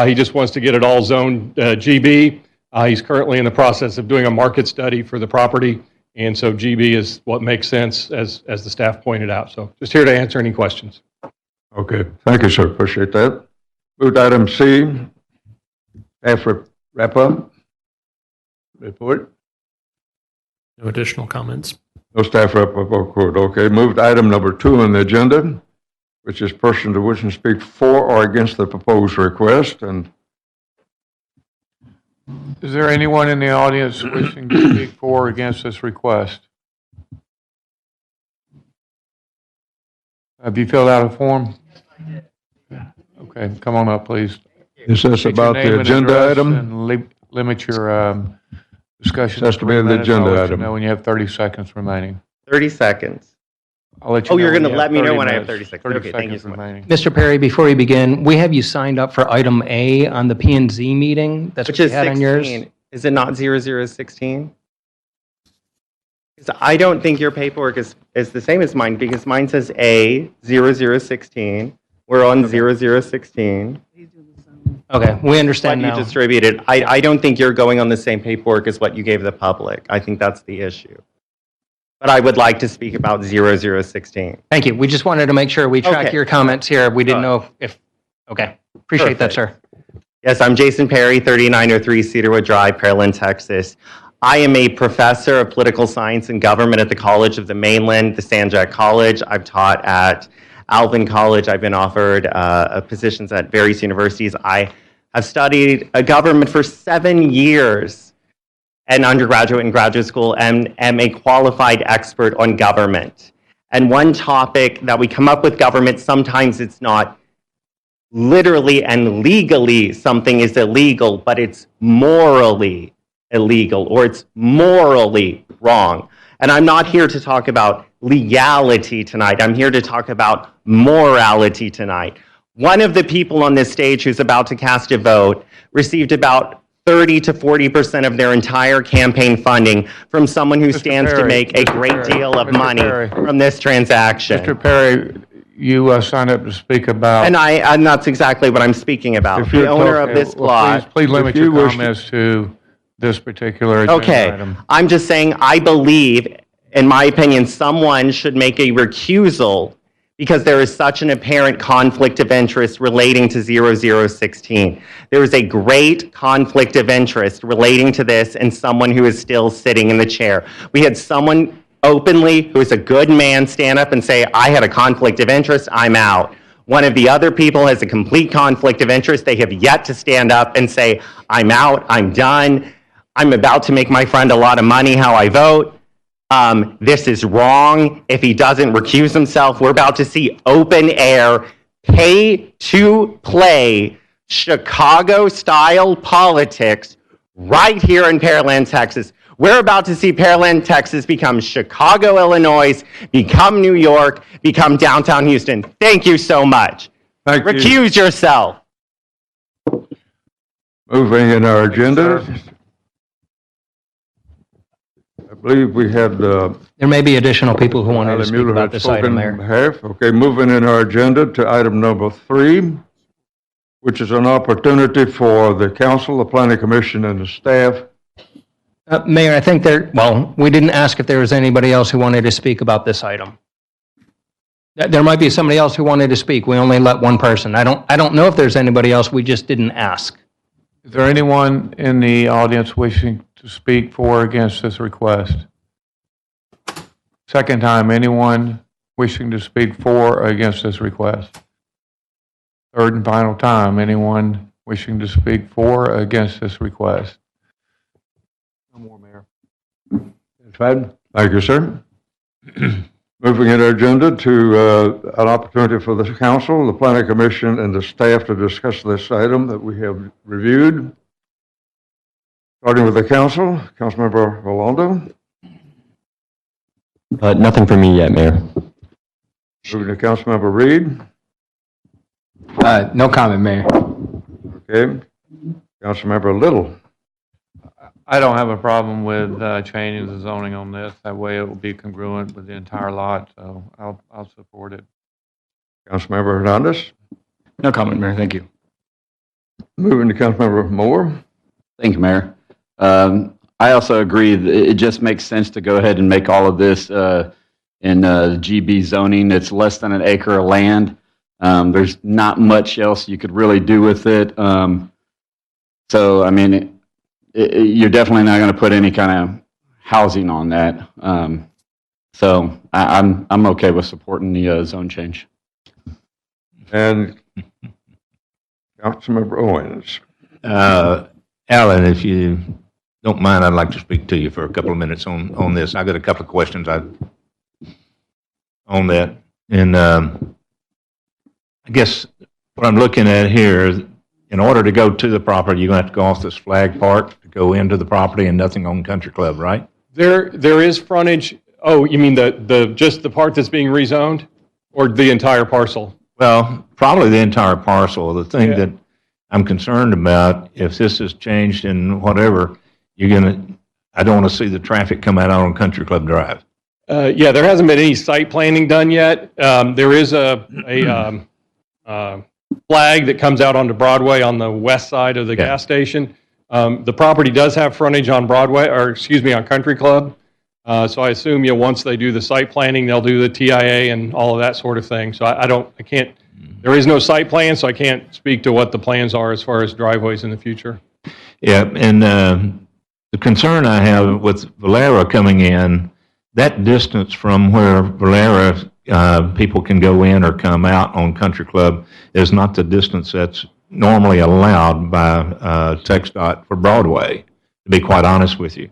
He just wants to get it all zoned GB. He's currently in the process of doing a market study for the property. And so GB is what makes sense, as the staff pointed out. So just here to answer any questions. Okay, thank you, sir. Appreciate that. Move to item C, staff wrap up report. No additional comments. No staff wrap up report. Okay, move to item number 2 on the agenda, which is person to wish to speak for or against the proposed request. And is there anyone in the audience wishing to speak for or against this request? Have you filled out a form? Okay, come on up, please. Is this about the agenda item? And limit your discussion. It has to be an agenda item. When you have 30 seconds remaining. 30 seconds. I'll let you Oh, know you're when going to you let have me know 30 when I have minutes, 30 seconds. 30 Okay, thank you seconds so much. remaining. Mr. Perry, before we begin, we have you signed up for item A on the P&Z meeting. That's Which what you is had on 16. yours. Is it not 0016? Because I don't think your paperwork is the same as mine, because mine says A 0016. We're on 0016. Okay, we understand What now. you distributed. I don't think you're going on the same paperwork as what you gave the public. I think that's the issue. But I would like to speak about 0016. Thank you. We just wanted to make sure we track Okay. your comments here. We didn't know if, okay. Appreciate that, sir. Yes, I'm Jason Perry, 3903 Cedarwood Drive, Pearland, Texas. I am a professor of political science and government at the College of the Mainland, the San Jac College. I've taught at Alvin College. I've been offered positions at various universities. I have studied government for 7 years in undergraduate and graduate school and am a qualified expert on government. And one topic that we come up with government, sometimes it's not literally and legally something is illegal, but it's morally illegal or it's morally wrong. And I'm not here to talk about legality tonight. I'm here to talk about morality tonight. One of the people on this stage who's about to cast a vote received about 30 to 40% of their entire campaign funding from someone who stands to make a great deal of money from this transaction. Mr. Perry, you signed up to speak about. And that's exactly what I'm speaking about. The owner of this plot. Please limit your comments to this particular agenda item. Okay, I'm just saying I believe, in my opinion, someone should make a recusal because there is such an apparent conflict of interest relating to 0016. There is a great conflict of interest relating to this and someone who is still sitting in the chair. We had someone openly, who is a good man, stand up and say, I had a conflict of interest, I'm out. One of the other people has a complete conflict of interest. They have yet to stand up and say, I'm out, I'm done, I'm about to make my friend a lot of money how I vote. This is wrong. If he doesn't recuse himself, we're about to see open air, pay to play, Chicago-style politics right here in Pearland, Texas. We're about to see Pearland, Texas become Chicago, Illinois, become New York, become downtown Houston. Thank you so much. Thank you. Recuse yourself. Moving in our agenda. I believe we had There may be additional people who wanted to speak Mueller about had this spoken item, on Mayor. behalf. Okay, moving in our agenda to item number 3, which is an opportunity for the council, the planning commission, and the staff. Mayor, I think we didn't ask if there was anybody else who wanted to speak about this item. There might be somebody else who wanted to speak. We only let one person. I don't know if there's anybody else. We just didn't ask. Is there anyone in the audience wishing to speak for or against this request? Second time, anyone wishing to speak for or against this request? Third and final time, anyone wishing to speak for or against this request? No more, Mayor. Thank you, sir. Moving in our agenda to an opportunity for the council, the planning commission, and the staff to discuss this item that we have reviewed. Starting with the council, Councilmember Rolando. Nothing for me yet, Mayor. Moving to Councilmember Reed. No comment, Mayor. Okay. Councilmember Little. I don't have a problem with changing the zoning on this. That way it will be congruent with the entire lot, so I'll support it. Councilmember Hernandez. No comment, Mayor. Thank you. Moving to Councilmember Moore. Thank you, Mayor. I also agree that it just makes sense to go ahead and make all of this in GB zoning. It's less than an acre of land. There's not much else you could really do with it. So, I mean, you're definitely not going to put any kind of housing on that. So I'm okay with supporting the zone change. And Councilmember Owens. Alan, if you don't mind, I'd like to speak to you for a couple of minutes on this. I got a couple of questions on that. And I guess what I'm looking at here, in order to go to the property, you're going to have to go off this flag park to go into the property and nothing on Country Club, right? There is frontage. Oh, you mean just the part that's being rezoned, or the entire parcel? Well, probably the entire parcel. The thing that I'm concerned about, if this is changed and whatever, I don't want to see the traffic come out on Country Club Drive. Yeah, there hasn't been any site planning done yet. There is a flag that comes out onto Broadway on the west side of the gas station. The property does have frontage on Broadway, or excuse me, on Country Club. So I assume once they do the site planning, they'll do the TIA and all of that sort of thing. So I can't. There is no site plan, so I can't speak to what the plans are as far as driveways in the future. Yeah, and the concern I have with Valera coming in, that distance from where Valera people can go in or come out on Country Club is not the distance that's normally allowed by TxDOT for Broadway, to be quite honest with you.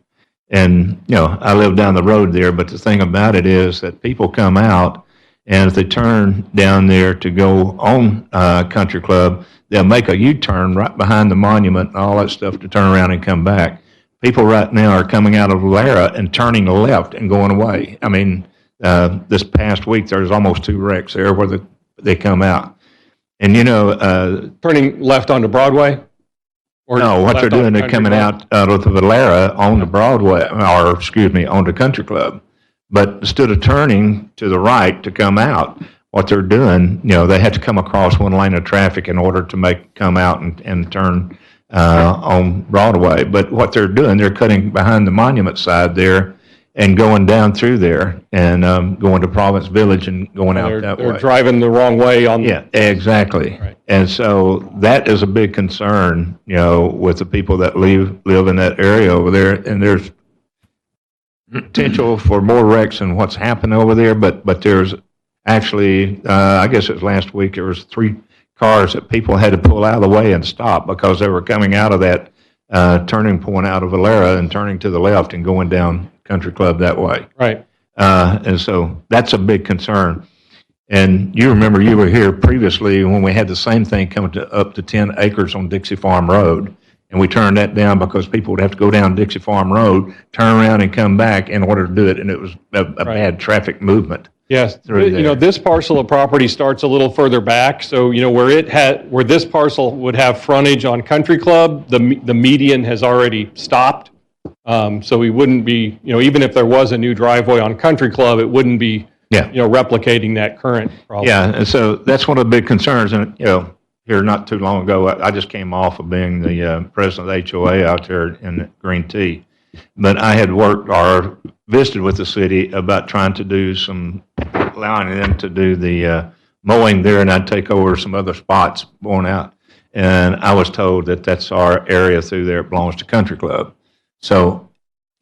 And, I live down the road there, but the thing about it is that people come out, and if they turn down there to go on Country Club, they'll make a U-turn right behind the monument and all that stuff to turn around and come back. People right now are coming out of Valera and turning left and going away. I mean, this past week, there's almost 2 wrecks there where they come out. And, turning left onto Broadway? Or no, what they're doing, they're coming out of the Valera onto Broadway, or excuse me, onto Country Club. But instead of turning to the right to come out, what they're doing, they have to come across one lane of traffic in order to come out and turn on Broadway. But what they're doing, they're cutting behind the monument side there and going down through there and going to Province Village and going out that way. They're driving the wrong way on. Yeah, exactly. Right. And so that is a big concern, with the people that live in that area over there. And there's potential for more wrecks than what's happened over there, but there's actually, I guess it was last week, there was 3 cars that people had to pull out of the way and stop because they were coming out of that turning point out of Valera and turning to the left and going down Country Club that way. Right. And so that's a big concern. And you remember you were here previously when we had the same thing coming to up to 10 acres on Dixie Farm Road. And we turned that down because people would have to go down Dixie Farm Road, turn around and come back in order to do it. And it was a bad traffic movement. Yes, through there. this parcel of property starts a little further back, so, where this parcel would have frontage on Country Club, the median has already stopped. So we wouldn't be, even if there was a new driveway on Country Club, it wouldn't be, replicating that current problem. Yeah, and so that's one of the big concerns. And, here not too long ago, I just came off of being the president of the HOA out there in Green Tea. But I had worked or visited with the city about trying to do allowing them to do the mowing there, and I'd take over some other spots going out. And I was told that that's our area through there. It belongs to Country Club. So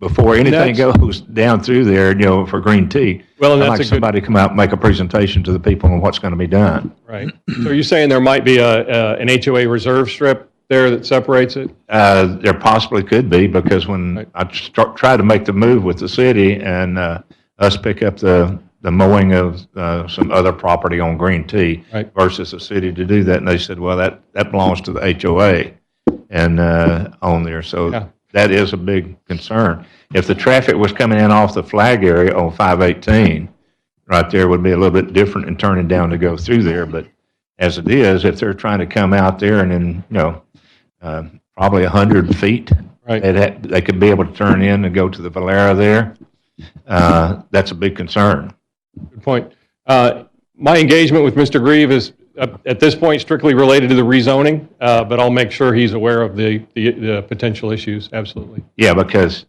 before anything goes down through there, for Green Tea, I'd like somebody to come out and make a presentation to the people on what's going to be done. Right. So you're saying there might be an HOA reserve strip there that separates it? There possibly could be, because when I tried to make the move with the city and us pick up the mowing of some other property on Green Tea versus the city to do that, and they said, well, that belongs to the HOA and on there. So that is a big concern. If the traffic was coming in off the flag area on 518, right there would be a little bit different in turning down to go through there. But as it is, if they're trying to come out there and then, probably 100 feet, they could be able to turn in and go to the Valera there. That's a big concern. Good point. My engagement with Mr. Grieve is, at this point, strictly related to the rezoning, but I'll make sure he's aware of the potential issues, absolutely. Yeah, because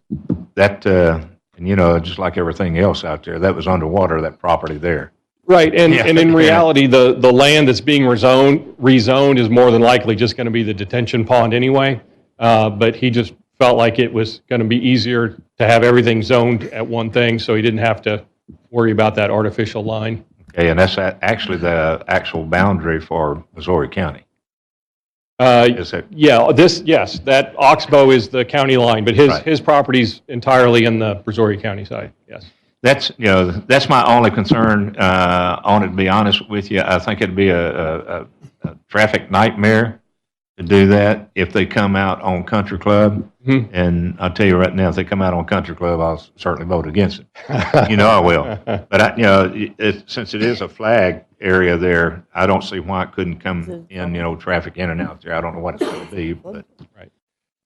that, just like everything else out there, that was underwater, that property there. Right, and in reality, the land that's being rezoned is more than likely just going to be the detention pond anyway, but he just felt like it was going to be easier to have everything zoned at one thing, so he didn't have to worry about that artificial line. Okay, and that's actually the actual boundary for Missouri County. Yes, that Oxbow is the county line, but his property's entirely in the Missouri County side, yes. That's my only concern on it, to be honest with you. I think it'd be a traffic nightmare to do that if they come out on Country Club. Mm-hmm. And I'll tell you right now, if they come out on Country Club, I'll certainly vote against it. I will. But since it is a flag area there, I don't see why it couldn't come in, traffic in and out there. I don't know what it's going to be, but. Right.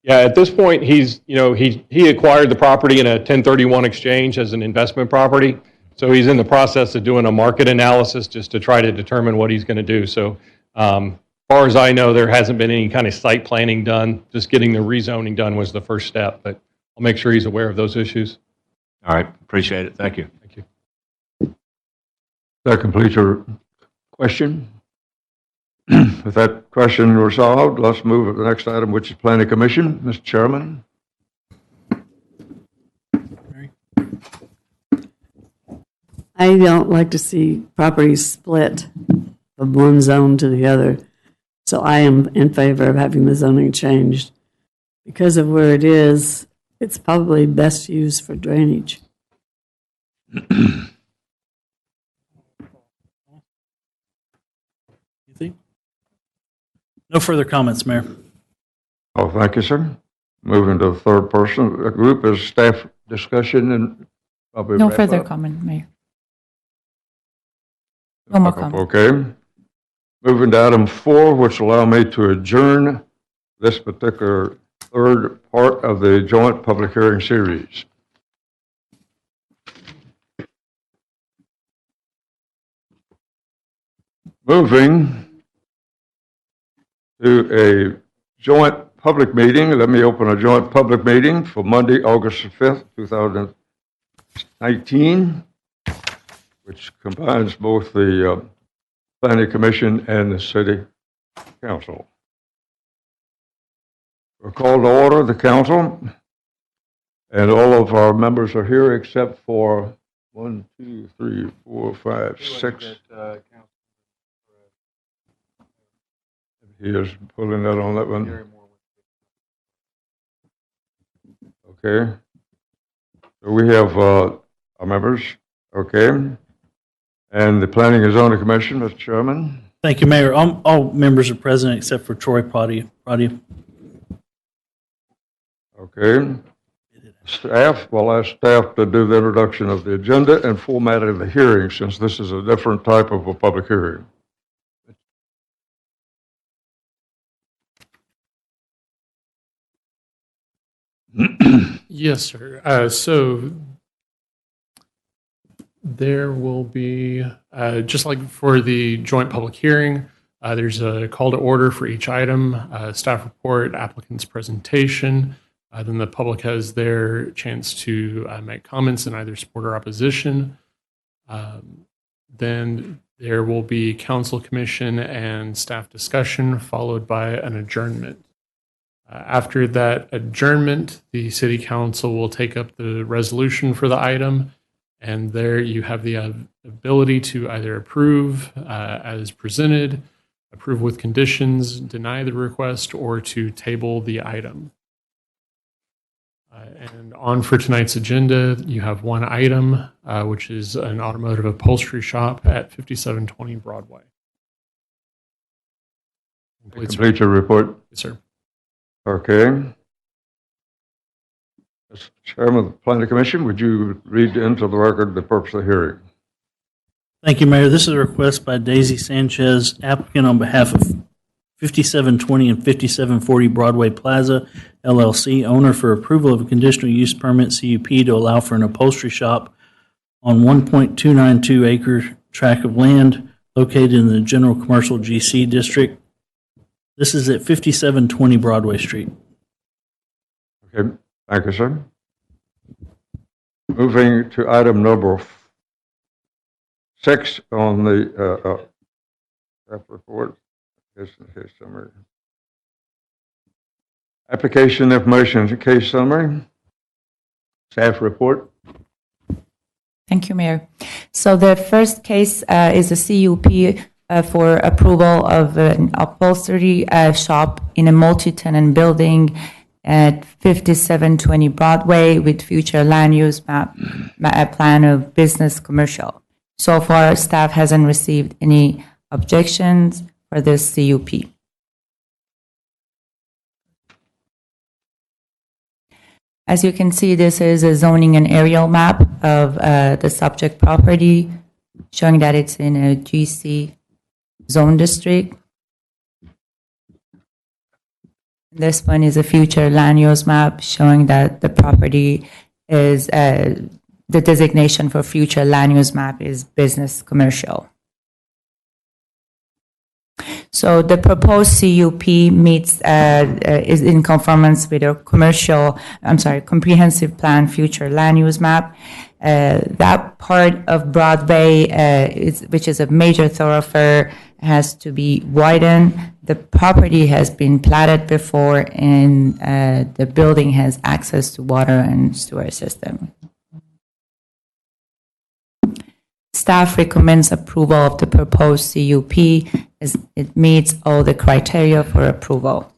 Yeah, at this point, he acquired the property in a 1031 exchange as an investment property. So he's in the process of doing a market analysis just to try to determine what he's going to do. So as far as I know, there hasn't been any kind of site planning done. Just getting the rezoning done was the first step, but I'll make sure he's aware of those issues. All right, appreciate it. Thank you. Thank you. That completes your question. With that question resolved, let's move to the next item, which is Planning Commission. Mr. Chairman. I don't like to see properties split from one zone to the other. So I am in favor of having the zoning changed. Because of where it is, it's probably best used for drainage. You think? No further comments, Mayor. Oh, thank you, sir. Moving to the third person. The group is staff discussion and probably No wrap further up. comment, Mayor. No more comment. Okay. Moving to item 4, which will allow me to adjourn this particular third part of the joint public hearing series. Moving to a joint public meeting. Let me open a joint public meeting for Monday, August 5th, 2019, which combines both the Planning Commission and the City Council. We're called to order the council And all of our members are here except for 1, 2, 3, 4, 5, 6. He is pulling that on that one. Okay. So we have our members. Okay. And the Planning and Zoning Commission, Mr. Chairman. Thank you, Mayor. All members are present except for Troy Prodi. Okay. Staff, we'll ask staff to do the introduction of the agenda and format of the hearing, since this is a different type of a public hearing. Yes, sir. So there will be, just like for the joint public hearing, there's a call to order for each item, staff report, applicant's presentation. Then the public has their chance to make comments in either support or opposition. Then there will be council, commission, and staff discussion, followed by an adjournment. After that adjournment, the city council will take up the resolution for the item, and there you have the ability to either approve as presented, approve with conditions, deny the request, or to table the item. And on for tonight's agenda, you have one item, which is an automotive upholstery shop at 5720 Broadway. Complete your report. Yes, sir. Okay. Mr. Chairman of the Planning Commission, would you read into the record the purpose of the hearing? Thank you, Mayor. This is a request by Daisy Sanchez, applicant on behalf of 5720 and 5740 Broadway Plaza, LLC, owner for approval of a conditional use permit, CUP, to allow for an upholstery shop on 1.292 acre tract of land located in the General Commercial GC District. This is at 5720 Broadway Street. Okay, thank you, sir. Moving to item number 6 on the staff report. Here's summary. Application information case summary. Staff report. Thank you, Mayor. So the first case is a CUP for approval of an upholstery shop in a multi-tenant building at 5720 Broadway with future land use map plan of business commercial. So far, staff hasn't received any objections for this CUP. As you can see, this is a zoning and aerial map of the subject property, showing that it's in a GC zone district. This one is a future land use map showing that the property is, the designation for future land use map is business commercial. So the proposed CUP meets, is in conformance with a comprehensive plan future land use map. That part of Broadway, which is a major thoroughfare, has to be widened. The property has been platted before, and the building has access to water and sewer system. Staff recommends approval of the proposed CUP as it meets all the criteria for approval.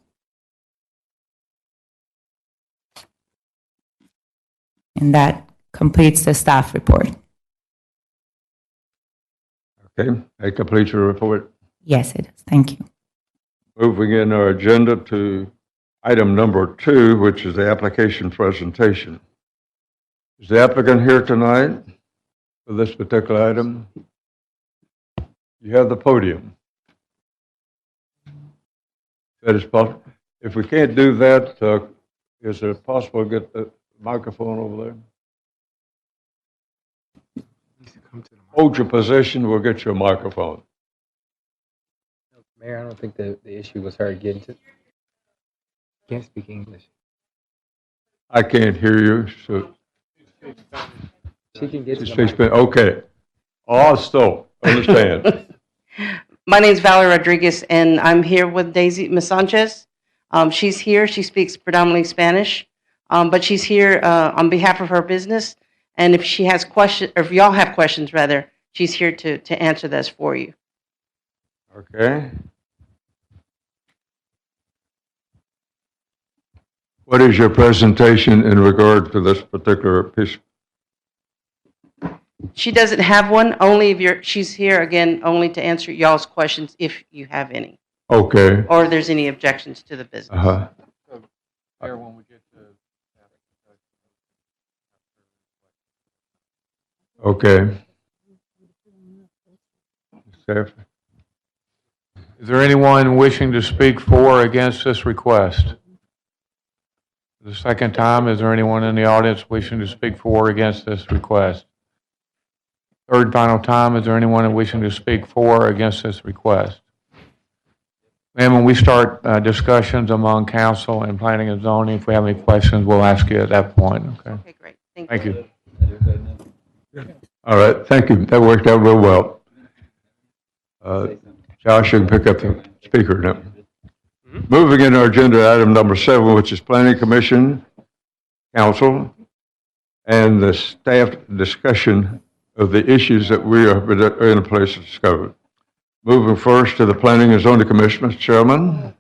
And that completes the staff report. Okay, that completes your report. Yes, it is. Thank you. Moving in our agenda to item number 2, which is the application presentation. Is the applicant here tonight for this particular item? You have the podium. That is possible. If we can't do that, is it possible to get the microphone over there? Hold your position, we'll get you a microphone. Mayor, I don't think the issue was her getting to. Can't speak English. I can't hear you, so. She can get to the She's been, okay. Also, understand. My name is Valerie Rodriguez, and I'm here with Daisy Ms. Sanchez. She's here. She speaks predominantly Spanish. But she's here on behalf of her business, and if she has questions, or if y'all have questions, rather, she's here to answer those for you. Okay. What is your presentation in regard to this particular piece? She doesn't have one, only if she's here, again, only to answer y'all's questions if you have any, Okay. or if there's any objections to the business. Uh-huh. When we get to Okay. Staff? Is there anyone wishing to speak for or against this request? The second time, is there anyone in the audience wishing to speak for or against this request? Third and final time, is there anyone wishing to speak for or against this request? And when we start discussions among council and planning and zoning, if we have any questions, we'll ask you at that point. Okay. Okay, great. Thank you. All right, thank you. That worked out real well. Josh, you can pick up the speaker now. Moving into our agenda item number 7, which is Planning Commission, Council, and the staff discussion of the issues that we are in a place to discover. Moving first to the Planning and Zoning Commission, Mr. Chairman.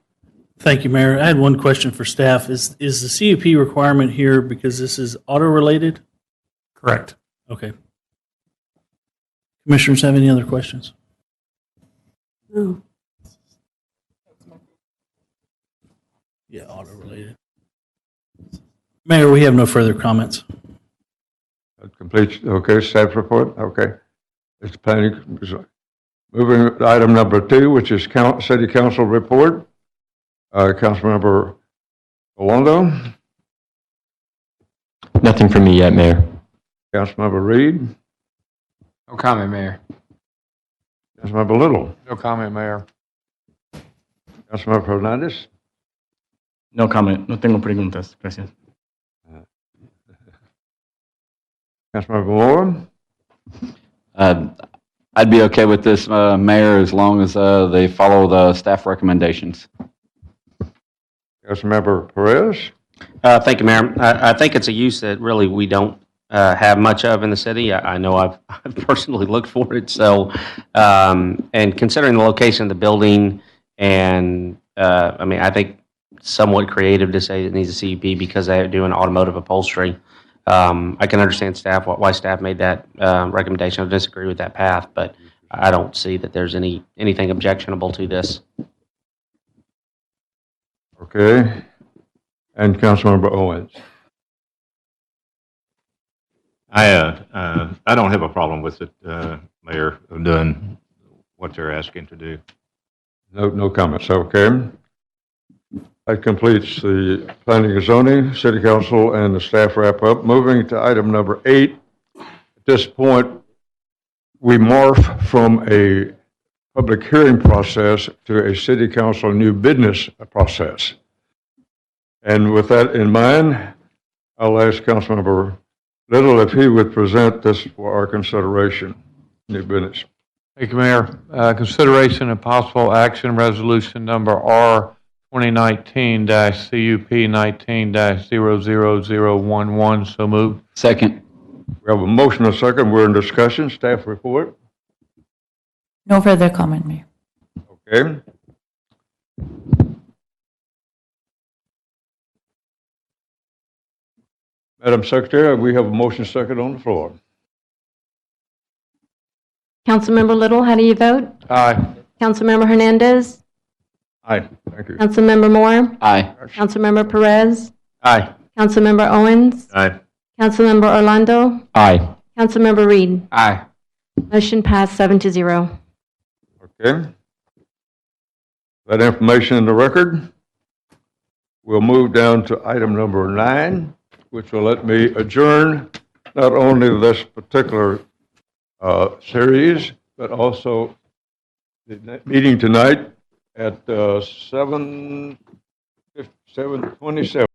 Thank you, Mayor. I had one question for staff. Is the CUP requirement here because this is auto-related? Correct. Okay. Commissioners have any other questions? No. Yeah, auto-related. Mayor, we have no further comments. That completes, okay, staff report, okay. It's planning, moving to item number 2, which is City Council report. Councilmember Owando. Nothing from me yet, Mayor. Councilmember Reed. No comment, Mayor. Councilmember Little. No comment, Mayor. Councilmember Hernandez. No comment. No tengo preguntas. Gracias. Councilmember Moore. I'd be okay with this, Mayor, as long as they follow the staff recommendations. Councilmember Perez. Thank you, Mayor. I think it's a use that really we don't have much of in the city. I know I've personally looked for it. So, and considering the location of the building, and I mean, I think somewhat creative to say it needs a CUP because they're doing automotive upholstery. I can understand why staff made that recommendation. I disagree with that path, but I don't see that there's anything objectionable to this. Okay. And Councilmember Owens. I don't have a problem with it, Mayor, of doing what they're asking to do. No comments, okay. That completes the Planning and Zoning, City Council, and the staff wrap-up. Moving to item number 8. At this point, we morph from a public hearing process to a City Council new business process. And with that in mind, I'll ask Councilmember Little if he would present this for our consideration. New business. Thank you, Mayor. Consideration of possible action resolution number R 2019-CUP 19-00011. So moved. Second. We have a motion and a second. We're in discussion. Staff report. No further comment, Mayor. Okay. Madam Secretary, we have a motion second on the floor. Councilmember Little, how do you vote? Aye. Councilmember Hernandez? Aye. Thank you. Councilmember Moore? Aye. Councilmember Perez? Aye. Councilmember Owens? Aye. Councilmember Orlando? Aye. Councilmember Reed? Aye. Motion passed 7-0. Okay. That information in the record. We'll move down to item number 9, which will let me adjourn not only this particular series, but also the meeting tonight at 7:27.